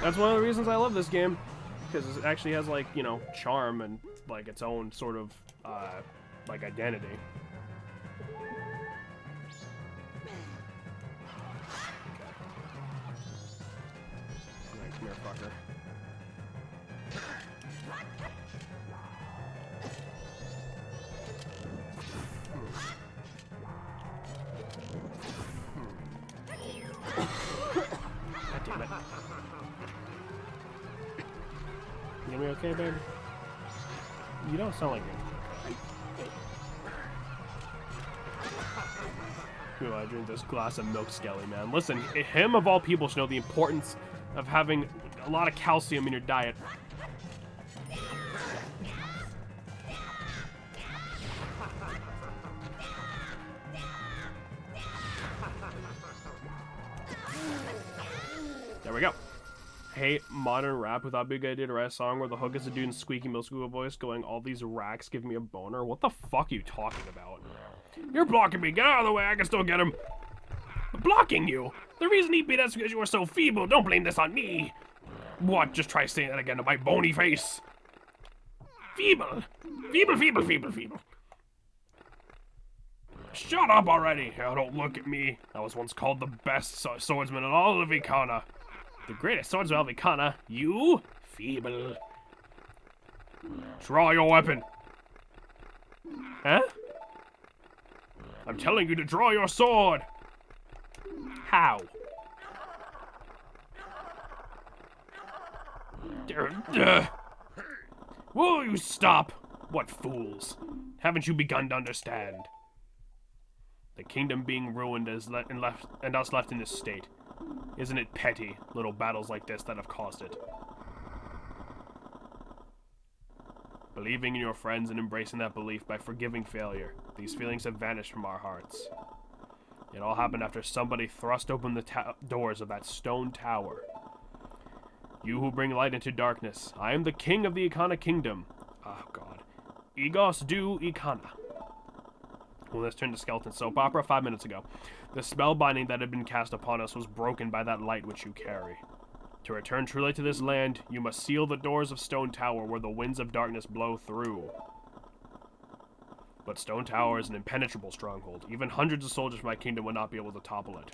That's one of the reasons I love this game, because it actually has, like, you know, charm and, like, its own sort of, like, identity. Alright, come here, fucker. God damn it. You gonna be okay, babe? You don't sound like you're okay. Ooh, I drink this glass of milk, Skelly, man. Listen, him of all people should know the importance of having a lot of calcium in your diet. There we go. Hate modern rap. Without being a good idea to write a song where the hook is a dude in squeaky middle school voice going, all these racks give me a boner. What the fuck are you talking about? You're blocking me. Get out of the way. I can still get him. I'm blocking you. The reason he beat us is because you were so feeble. Don't blame this on me. What? Just try saying that again to my bony face. Feeble. Feeble, feeble, feeble, feeble. Shut up already. Oh, don't look at me. I was once called the best swordsman in all of Ikana. The greatest swordsman of Ikana. You? Feeble. Draw your weapon. Huh? I'm telling you to draw your sword. How? Will you stop? What fools. Haven't you begun to understand? The kingdom being ruined and us left in this state. Isn't it petty, little battles like this that have caused it? Believing in your friends and embracing that belief by forgiving failure, these feelings have vanished from our hearts. It all happened after somebody thrust open the doors of that stone tower. You who bring light into darkness, I am the king of the Ikana kingdom. Oh god. Egos du Ikana. Well, this turned to skeleton soap opera 5 minutes ago. The spell binding that had been cast upon us was broken by that light which you carry. To return truly to this land, you must seal the doors of Stone Tower where the winds of darkness blow through. But Stone Tower is an impenetrable stronghold. Even hundreds of soldiers from my kingdom would not be able to topple it.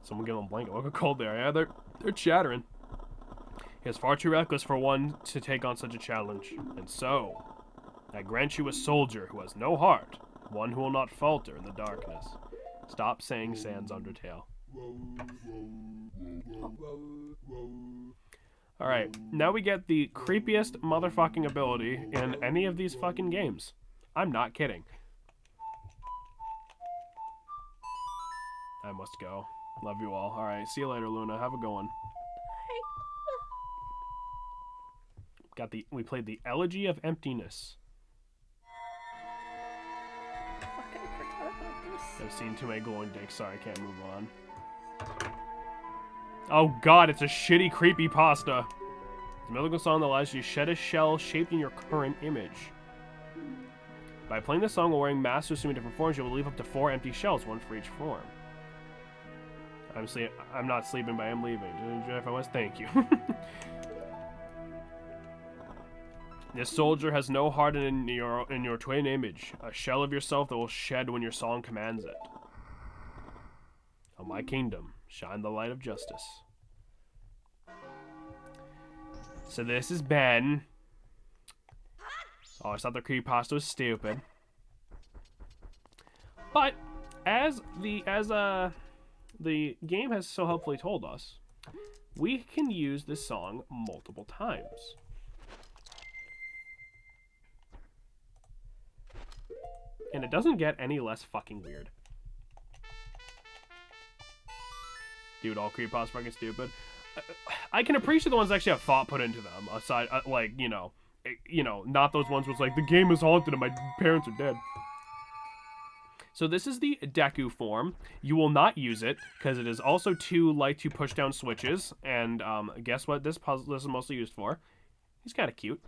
Someone give them a blanket. Look how cold they are. Yeah, they're chattering. He is far too reckless for one to take on such a challenge. And so, I grant you a soldier who has no heart. One who will not falter in the darkness. Stop saying Sans Undertale. Alright, now we get the creepiest motherfucking ability in any of these fucking games. I'm not kidding. I must go. Love you all. Alright, see you later, Luna. Have a good one. We played the Elegy of Emptiness. I've seen too many glowing dicks. Sorry, I can't move on. Oh god, it's a shitty creepy pasta. The mythical song that allows you to shed a shell shaped in your current image. By playing this song while wearing masks or assuming different forms, you will leave up to 4 empty shells, 1 for each form. I'm not sleeping, but I am leaving. If I was, thank you. This soldier has no heart in your twin image, a shell of yourself that will shed when your song commands it. On my kingdom, shine the light of justice. So this is Ben. Oh, I thought the creepypasta was stupid. But as the game has so helpfully told us, we can use this song multiple times. And it doesn't get any less fucking weird. Dude, all creepypasta fucking stupid. I can appreciate the ones that actually have thought put into them. Aside, like, you know, not those ones where it's like, the game is haunted and my parents are dead. So this is the Deku form. You will not use it, because it is also too light to push down switches. And guess what this is mostly used for? He's kind of cute.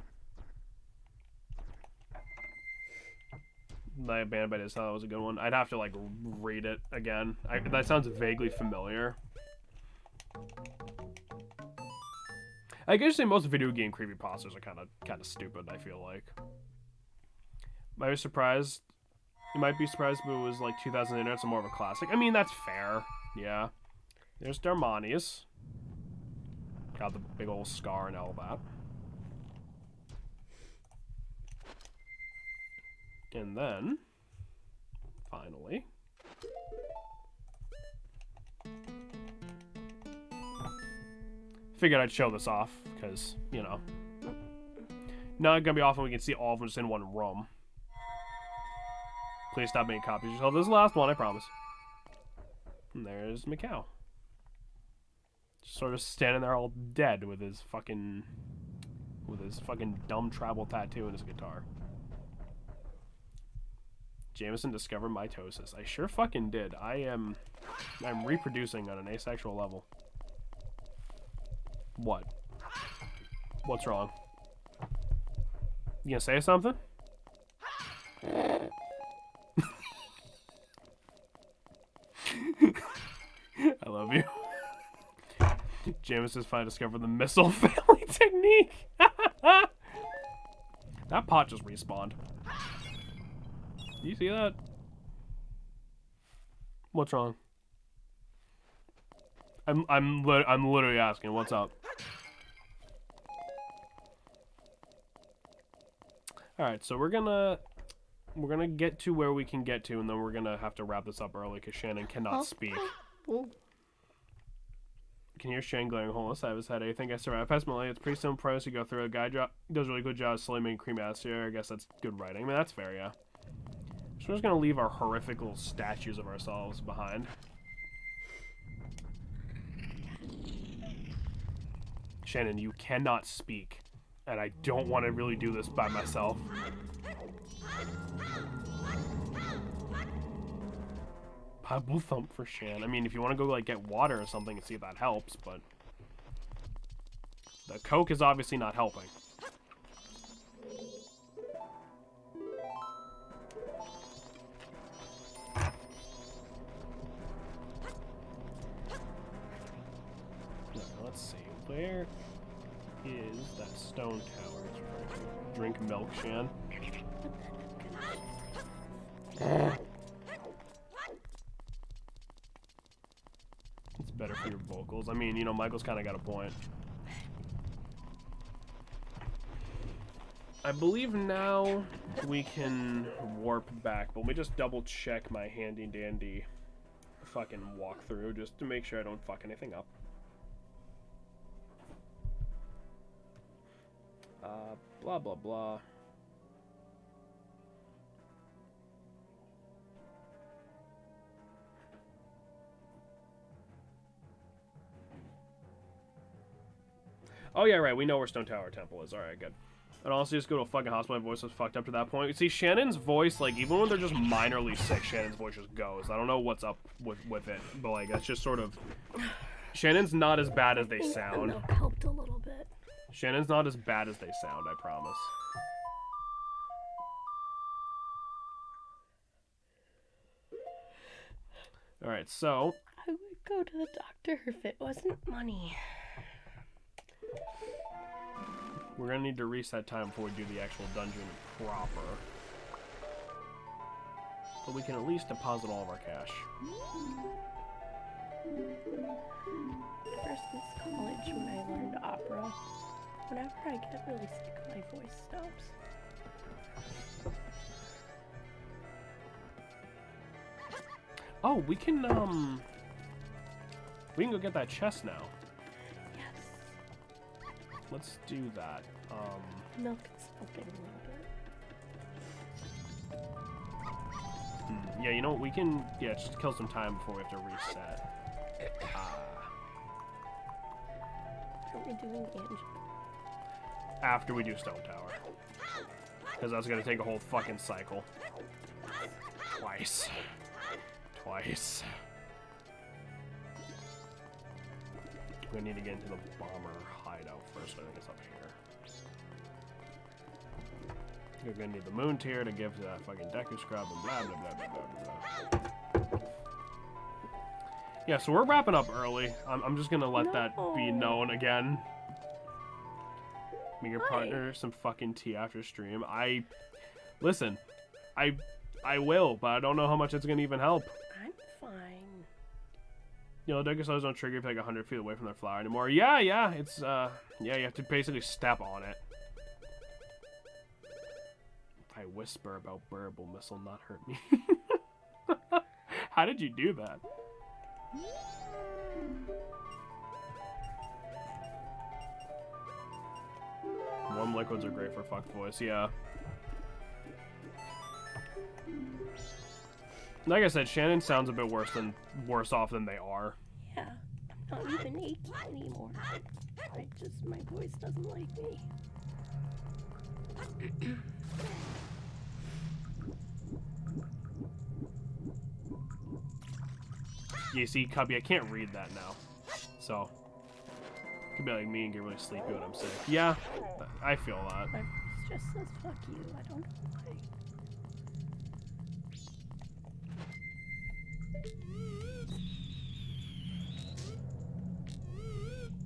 My band by this, that was a good one. I'd have to, like, read it again. That sounds vaguely familiar. I guess say most video game creepypastas are kind of stupid. I feel like. I was surprised. You might be surprised if it was like 2000 internet, so more of a classic. I mean, that's fair. Yeah. There's Darmani's. Got the big old scar and all that. And then, finally, figured I'd show this off, because, you know, not gonna be often we can see all of them just in one room. Please stop making copies of yourself. This is the last one, I promise. And there's Mikau. Just sort of standing there all dead with his fucking dumb tribal tattoo and his guitar. Jameson discovered mitosis. I sure fucking did. I'm reproducing on an asexual level. What? What's wrong? You gonna say something? I love you. Jameson's finally discovered the missile family technique. That pot just respawned. You see that? What's wrong? I'm literally asking. What's up? All right, so we're gonna get to where we can get to, and then we're gonna have to wrap this up early because Shannon cannot speak. Oh. Can hear Shan glaring hole inside of his head. I think I survived. Past Malay, it's pretty simple premise. You go through a guy does a really good job of slowly making cream ass here. I guess that's good writing. I mean, that's fair, yeah. So we're just gonna leave our horrific little statues of ourselves behind. Shannon, you cannot speak, and I don't want to really do this by myself. Bible thump for Shan. I mean, if you want to go like get water or something and see if that helps, but the Coke is obviously not helping. Let's see, where is that stone tower? Drink milk, Shan. It's better for your vocals. I mean, you know, Michael's kind of got a point. I believe now we can warp back, but let me just double check my handy dandy fucking walkthrough just to make sure I don't fuck anything up. Blah, blah, blah. Oh, yeah, right. We know where Stone Tower Temple is. Alright, good. And honestly, just go to a fucking hospital. My voice was fucked up to that point. See, Shannon's voice, like, even when they're just minorly sick, Shannon's voice just goes. I don't know what's up with it, but, like, that's just sort of... Shannon's not as bad as they sound. Milk helped a little bit. Shannon's not as bad as they sound, I promise. Alright, so... I would go to the doctor if it wasn't money. We're gonna need to reset time before we do the actual dungeon proper. But we can at least deposit all of our cash. Ever since college, when I learned opera, whenever I get really sick, my voice stops. Oh, we can go get that chest now. Yes. Let's do that. Milk is helping a little bit. Yeah, you know what? We can, just kill some time before we have to reset. Aren't we doing Angel? After we do Stone Tower. Because that's going to take a whole fucking cycle. Twice. We need to get into the bomber hideout first. I think it's up here. You're gonna need the moon tier to give to that fucking Deku scrub and blah blah blah blah blah blah. Yeah, so we're wrapping up early. I'm just gonna let that be known again. Me your Why? partner some fucking tea after stream. Listen, I will, but I don't know how much it's gonna even help. I'm fine. You know, Dinosaurs don't trigger if you're like 100 feet away from their flower anymore. Yeah, it's, yeah, you have to basically step on it. If I whisper about Burble Missile not hurt me. How did you do that? Warm liquids are great for fuck voice, yeah. Like I said, Shannon sounds a bit worse off than they are. Yeah, I'm not even achy anymore. My voice doesn't like me. You see, Cubby, I can't read that now. So, it could be like me and get really sleepy when I'm sick. Yeah, I feel that. My voice just says fuck you. I don't know why.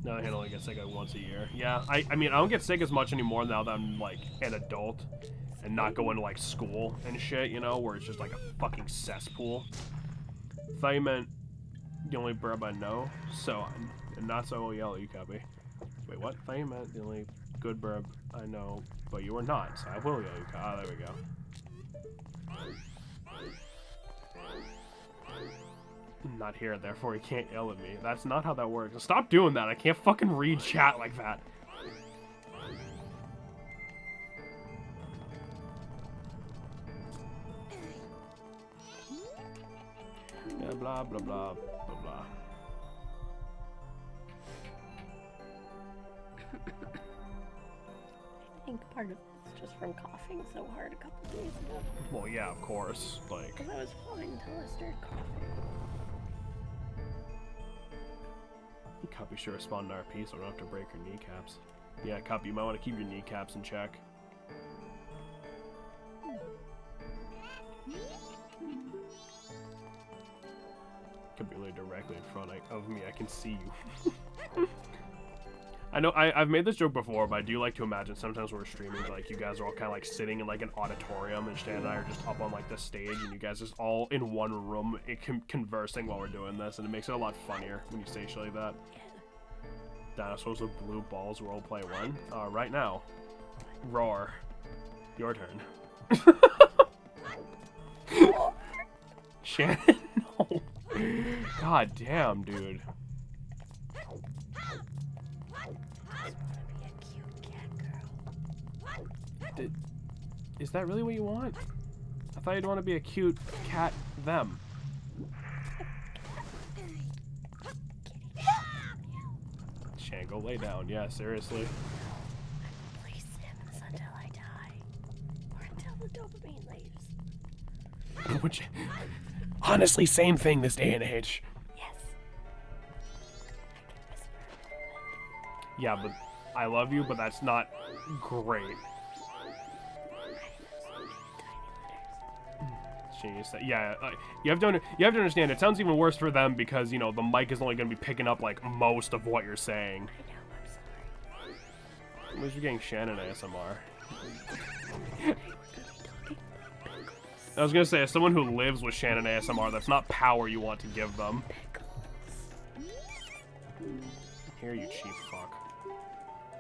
No, I only get sick like once a year. Yeah, I mean, I don't get sick as much anymore now that I'm like an adult and not going to like school and shit, you know, where it's just like a fucking cesspool. Thought you meant the only burb I know, so and not so I'll yell at you, Cubby. Wait, what? Thought you meant the only good burb I know, but you are not, so I will yell at you. Ah, there we go. I'm not here, therefore you can't yell at me. That's not how that works. Stop doing that. I can't fucking read chat like that. Yeah, blah, blah, blah, blah, blah. I think part of it's just from coughing so hard a couple days ago. Well, yeah, of course. Like, Because I was fine until I started coughing. Cup, you should respond to RP so I don't have to break your kneecaps. Yeah, Cup, you might want to keep your kneecaps in check. Could be really directly in front of me. I can see you. I know I've made this joke before, but I do like to imagine sometimes when we're streaming, like you guys are all kind of like sitting in like an auditorium, and Shan and I are just up on like the stage, and you guys just all in one room conversing while we're doing this, and it makes it a lot funnier when you say shit like that. Dinosaurs with blue balls roleplay 1. Right now. Roar. Your turn. Shannon, no. God damn, dude. Is that really what you want? I thought you'd want to be a cute cat them. Shan, go lay down. Yeah, seriously. Play Sims until I die. Or until the dopamine leaves. Which, honestly, same thing this day and age. Yes. I can whisper. Yeah, but I love you, but that's not great. Jeez, yeah, you have to understand. It sounds even worse for them because you know the mic is only going to be picking up like most of what you're saying. I know. I'm sorry. At least you're getting Shannon ASMR. I was gonna say, as someone who lives with Shannon ASMR, that's not power you want to give them. Here, you cheap fuck.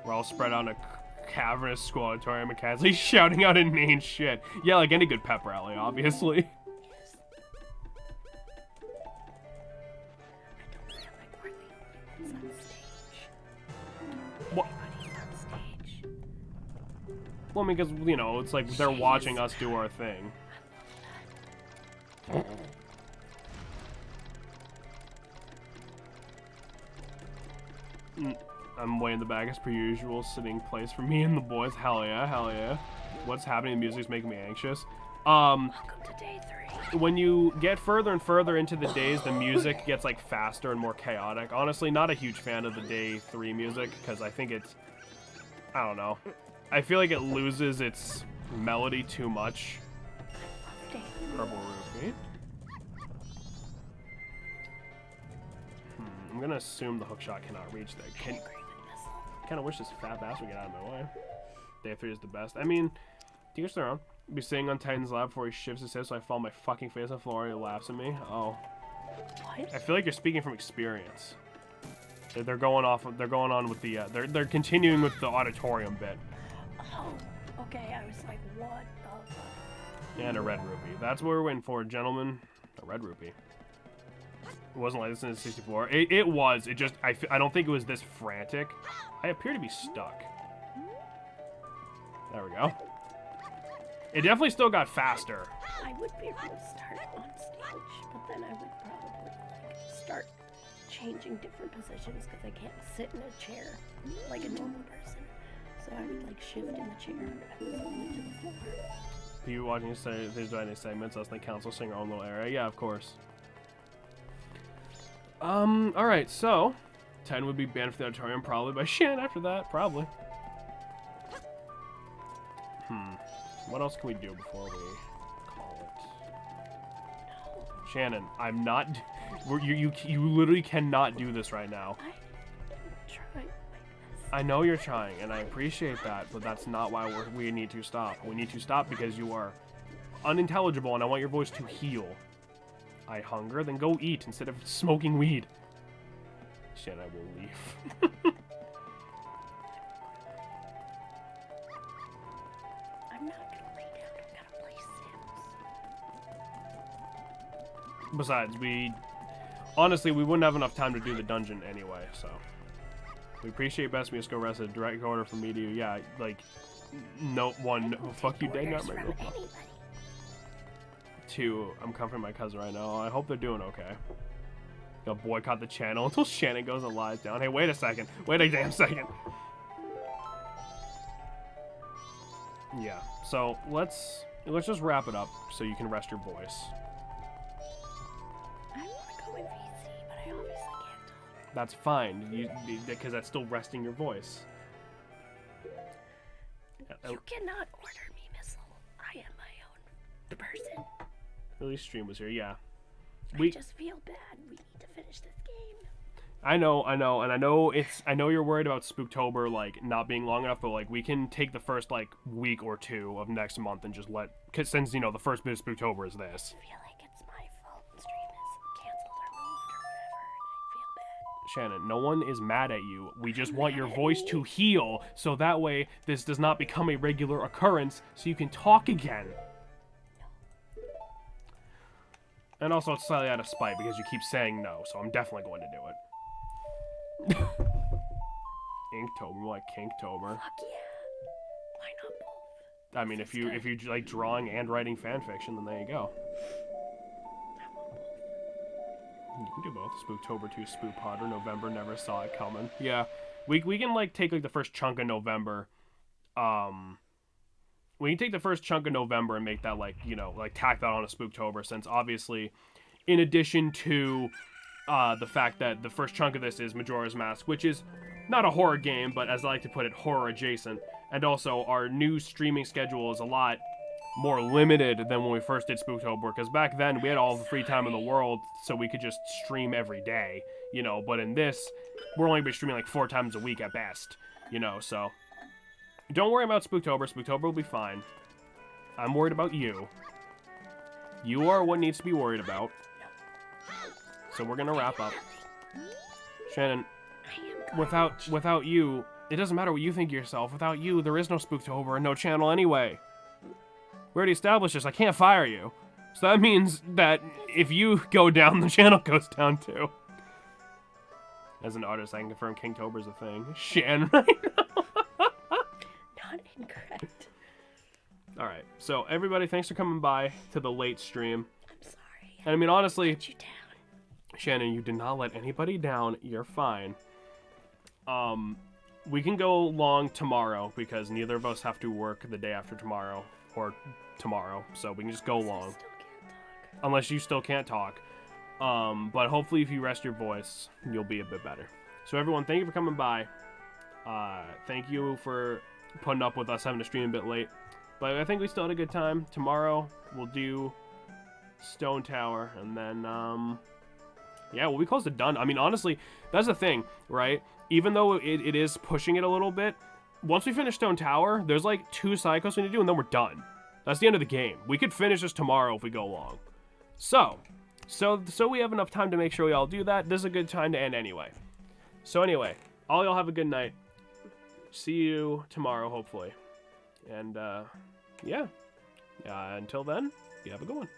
We're all spread out in a cavernous school auditorium and casually shouting out inane shit. Yeah, like any good pep rally, obviously. Yes. I don't feel like we're the only ones on stage. What? Everybody's on stage. Well, I mean, because, you know, it's like they're watching us do our thing. I'm way in the back as per usual, sitting place for me and the boys. Hell yeah, hell yeah. What's happening? The music's making me anxious. Welcome to day 3. When you get further and further into the days, the music gets like faster and more chaotic. Honestly, not a huge fan of the day 3 music because I think it's, I don't know. I feel like it loses its melody too much. Purple rupee. I'm gonna assume the hookshot cannot reach there. kind of wish this fat bastard would get out of my way. Day 3 is the best. I mean, to each their own. Be sitting on Titan's lap before he shifts his hips, so I fall my fucking face on the floor and he laughs at me. Oh. What? I feel like you're speaking from experience. They're going off. They're going on with the. They're continuing with the auditorium bit. Oh, okay. I was like, what the fuck? And a red rupee. That's what we're waiting for, gentlemen. A red rupee. It wasn't like this in the 64. It was. It just. I don't think it was this frantic. I appear to be stuck. There we go. It definitely still got faster. I would be able to start on stage, but then I would probably like start changing different positions because I can't sit in a chair like a normal person. So I would like shift in the chair and slowly to the floor. You watching these dining segments, us in the council sing our own little area. Yeah, of course. Alright, so 10 would be banned from the auditorium probably by Shan after that, probably. What else can we do before we call it? Shannon, I'm not. You literally cannot do this right now. I'm trying my best. I know you're trying, and I appreciate that, but that's not why we need to stop. We need to stop because you are unintelligible, and I want your voice to heal. I hunger, then go eat instead of smoking weed. Shannon, I will leave. I'm not gonna lay down. I'm gonna play Sims. Besides, honestly, we wouldn't have enough time to do the dungeon anyway, so. We appreciate Best Me Go Rest a direct order from me to you. Yeah, like, no, one, fuck you, dead, not my real. 2, I'm comforting my cousin right now. I hope they're doing okay. They'll boycott the channel until Shannon goes and lies down. Hey, wait a second. Wait a damn second. Yeah, so let's just wrap it up so you can rest your voice. I want to go in VC, but I obviously can't talk. That's fine, because that's still resting your voice. You cannot order me, Missile. I am my own person. At least stream was here, yeah. I just feel bad. We need to finish this game. I know, and I know you're worried about Spooktober, like, not being long enough, but, like, we can take the first, like, week or 2 of next month and just because since, you know, the first bit of Spooktober is this. I feel like it's my fault. The stream is canceled or moved or whatever, and I feel bad. Shannon, no one is mad at you. We just want your voice to heal, so that way this does not become a regular occurrence, so you can talk again. And also, it's slightly out of spite, because you keep saying no, so I'm definitely going to do it. Inktober, more like Kinktober. Fuck yeah. Why not both? I mean, if you like drawing and writing fan fiction, then there you go. I want both. You can do both. Spooktober 2, Spook Potter, November, never saw it coming. Yeah, we can like take like the first chunk of November. We can take the first chunk of November and make that like, you know, like tack that on to Spooktober, since obviously, in addition to the fact that the first chunk of this is Majora's Mask, which is not a horror game, but as I like to put it, horror adjacent. And also, our new streaming schedule is a lot more limited than when we first did Spooktober, because back then we had all the free time in the world, so we could just stream every day, you know. But in this, we're only be streaming like 4 times a week at best, you know. So don't worry about Spooktober. Spooktober will be fine. I'm worried about you. You are what needs to be worried about. So we're gonna wrap up. Shannon, without you, it doesn't matter what you think of yourself. Without you, there is no Spooktober and no channel anyway. We already established this. I can't fire you. So that means that if you go down, the channel goes down too. As an artist, I can confirm Kinktober's a thing. Shan right now. Not incorrect. Alright, so everybody, thanks for coming by to the late stream. I'm sorry. And I mean, honestly, Let you down. Shannon, you did not let anybody down. You're fine. We can go long tomorrow because neither of us have to work the day after tomorrow or tomorrow, so we can just go long. Still can't talk. Unless you still can't talk. But hopefully if you rest your voice, you'll be a bit better. So everyone, thank you for coming by. Thank you for putting up with us having to stream a bit late. But I think we still had a good time. Tomorrow, we'll do Stone Tower, and then, yeah, well, we close it done. I mean, honestly, that's the thing, right? even though it is pushing it a little bit, once we finish Stone Tower, there's like 2 side quests we need to do, and then we're done. That's the end of the game. We could finish this tomorrow if we go long. So we have enough time to make sure we all do that. This is a good time to end anyway. So anyway, all y'all have a good night. See you tomorrow, hopefully. And, yeah. Until then, you have a good one.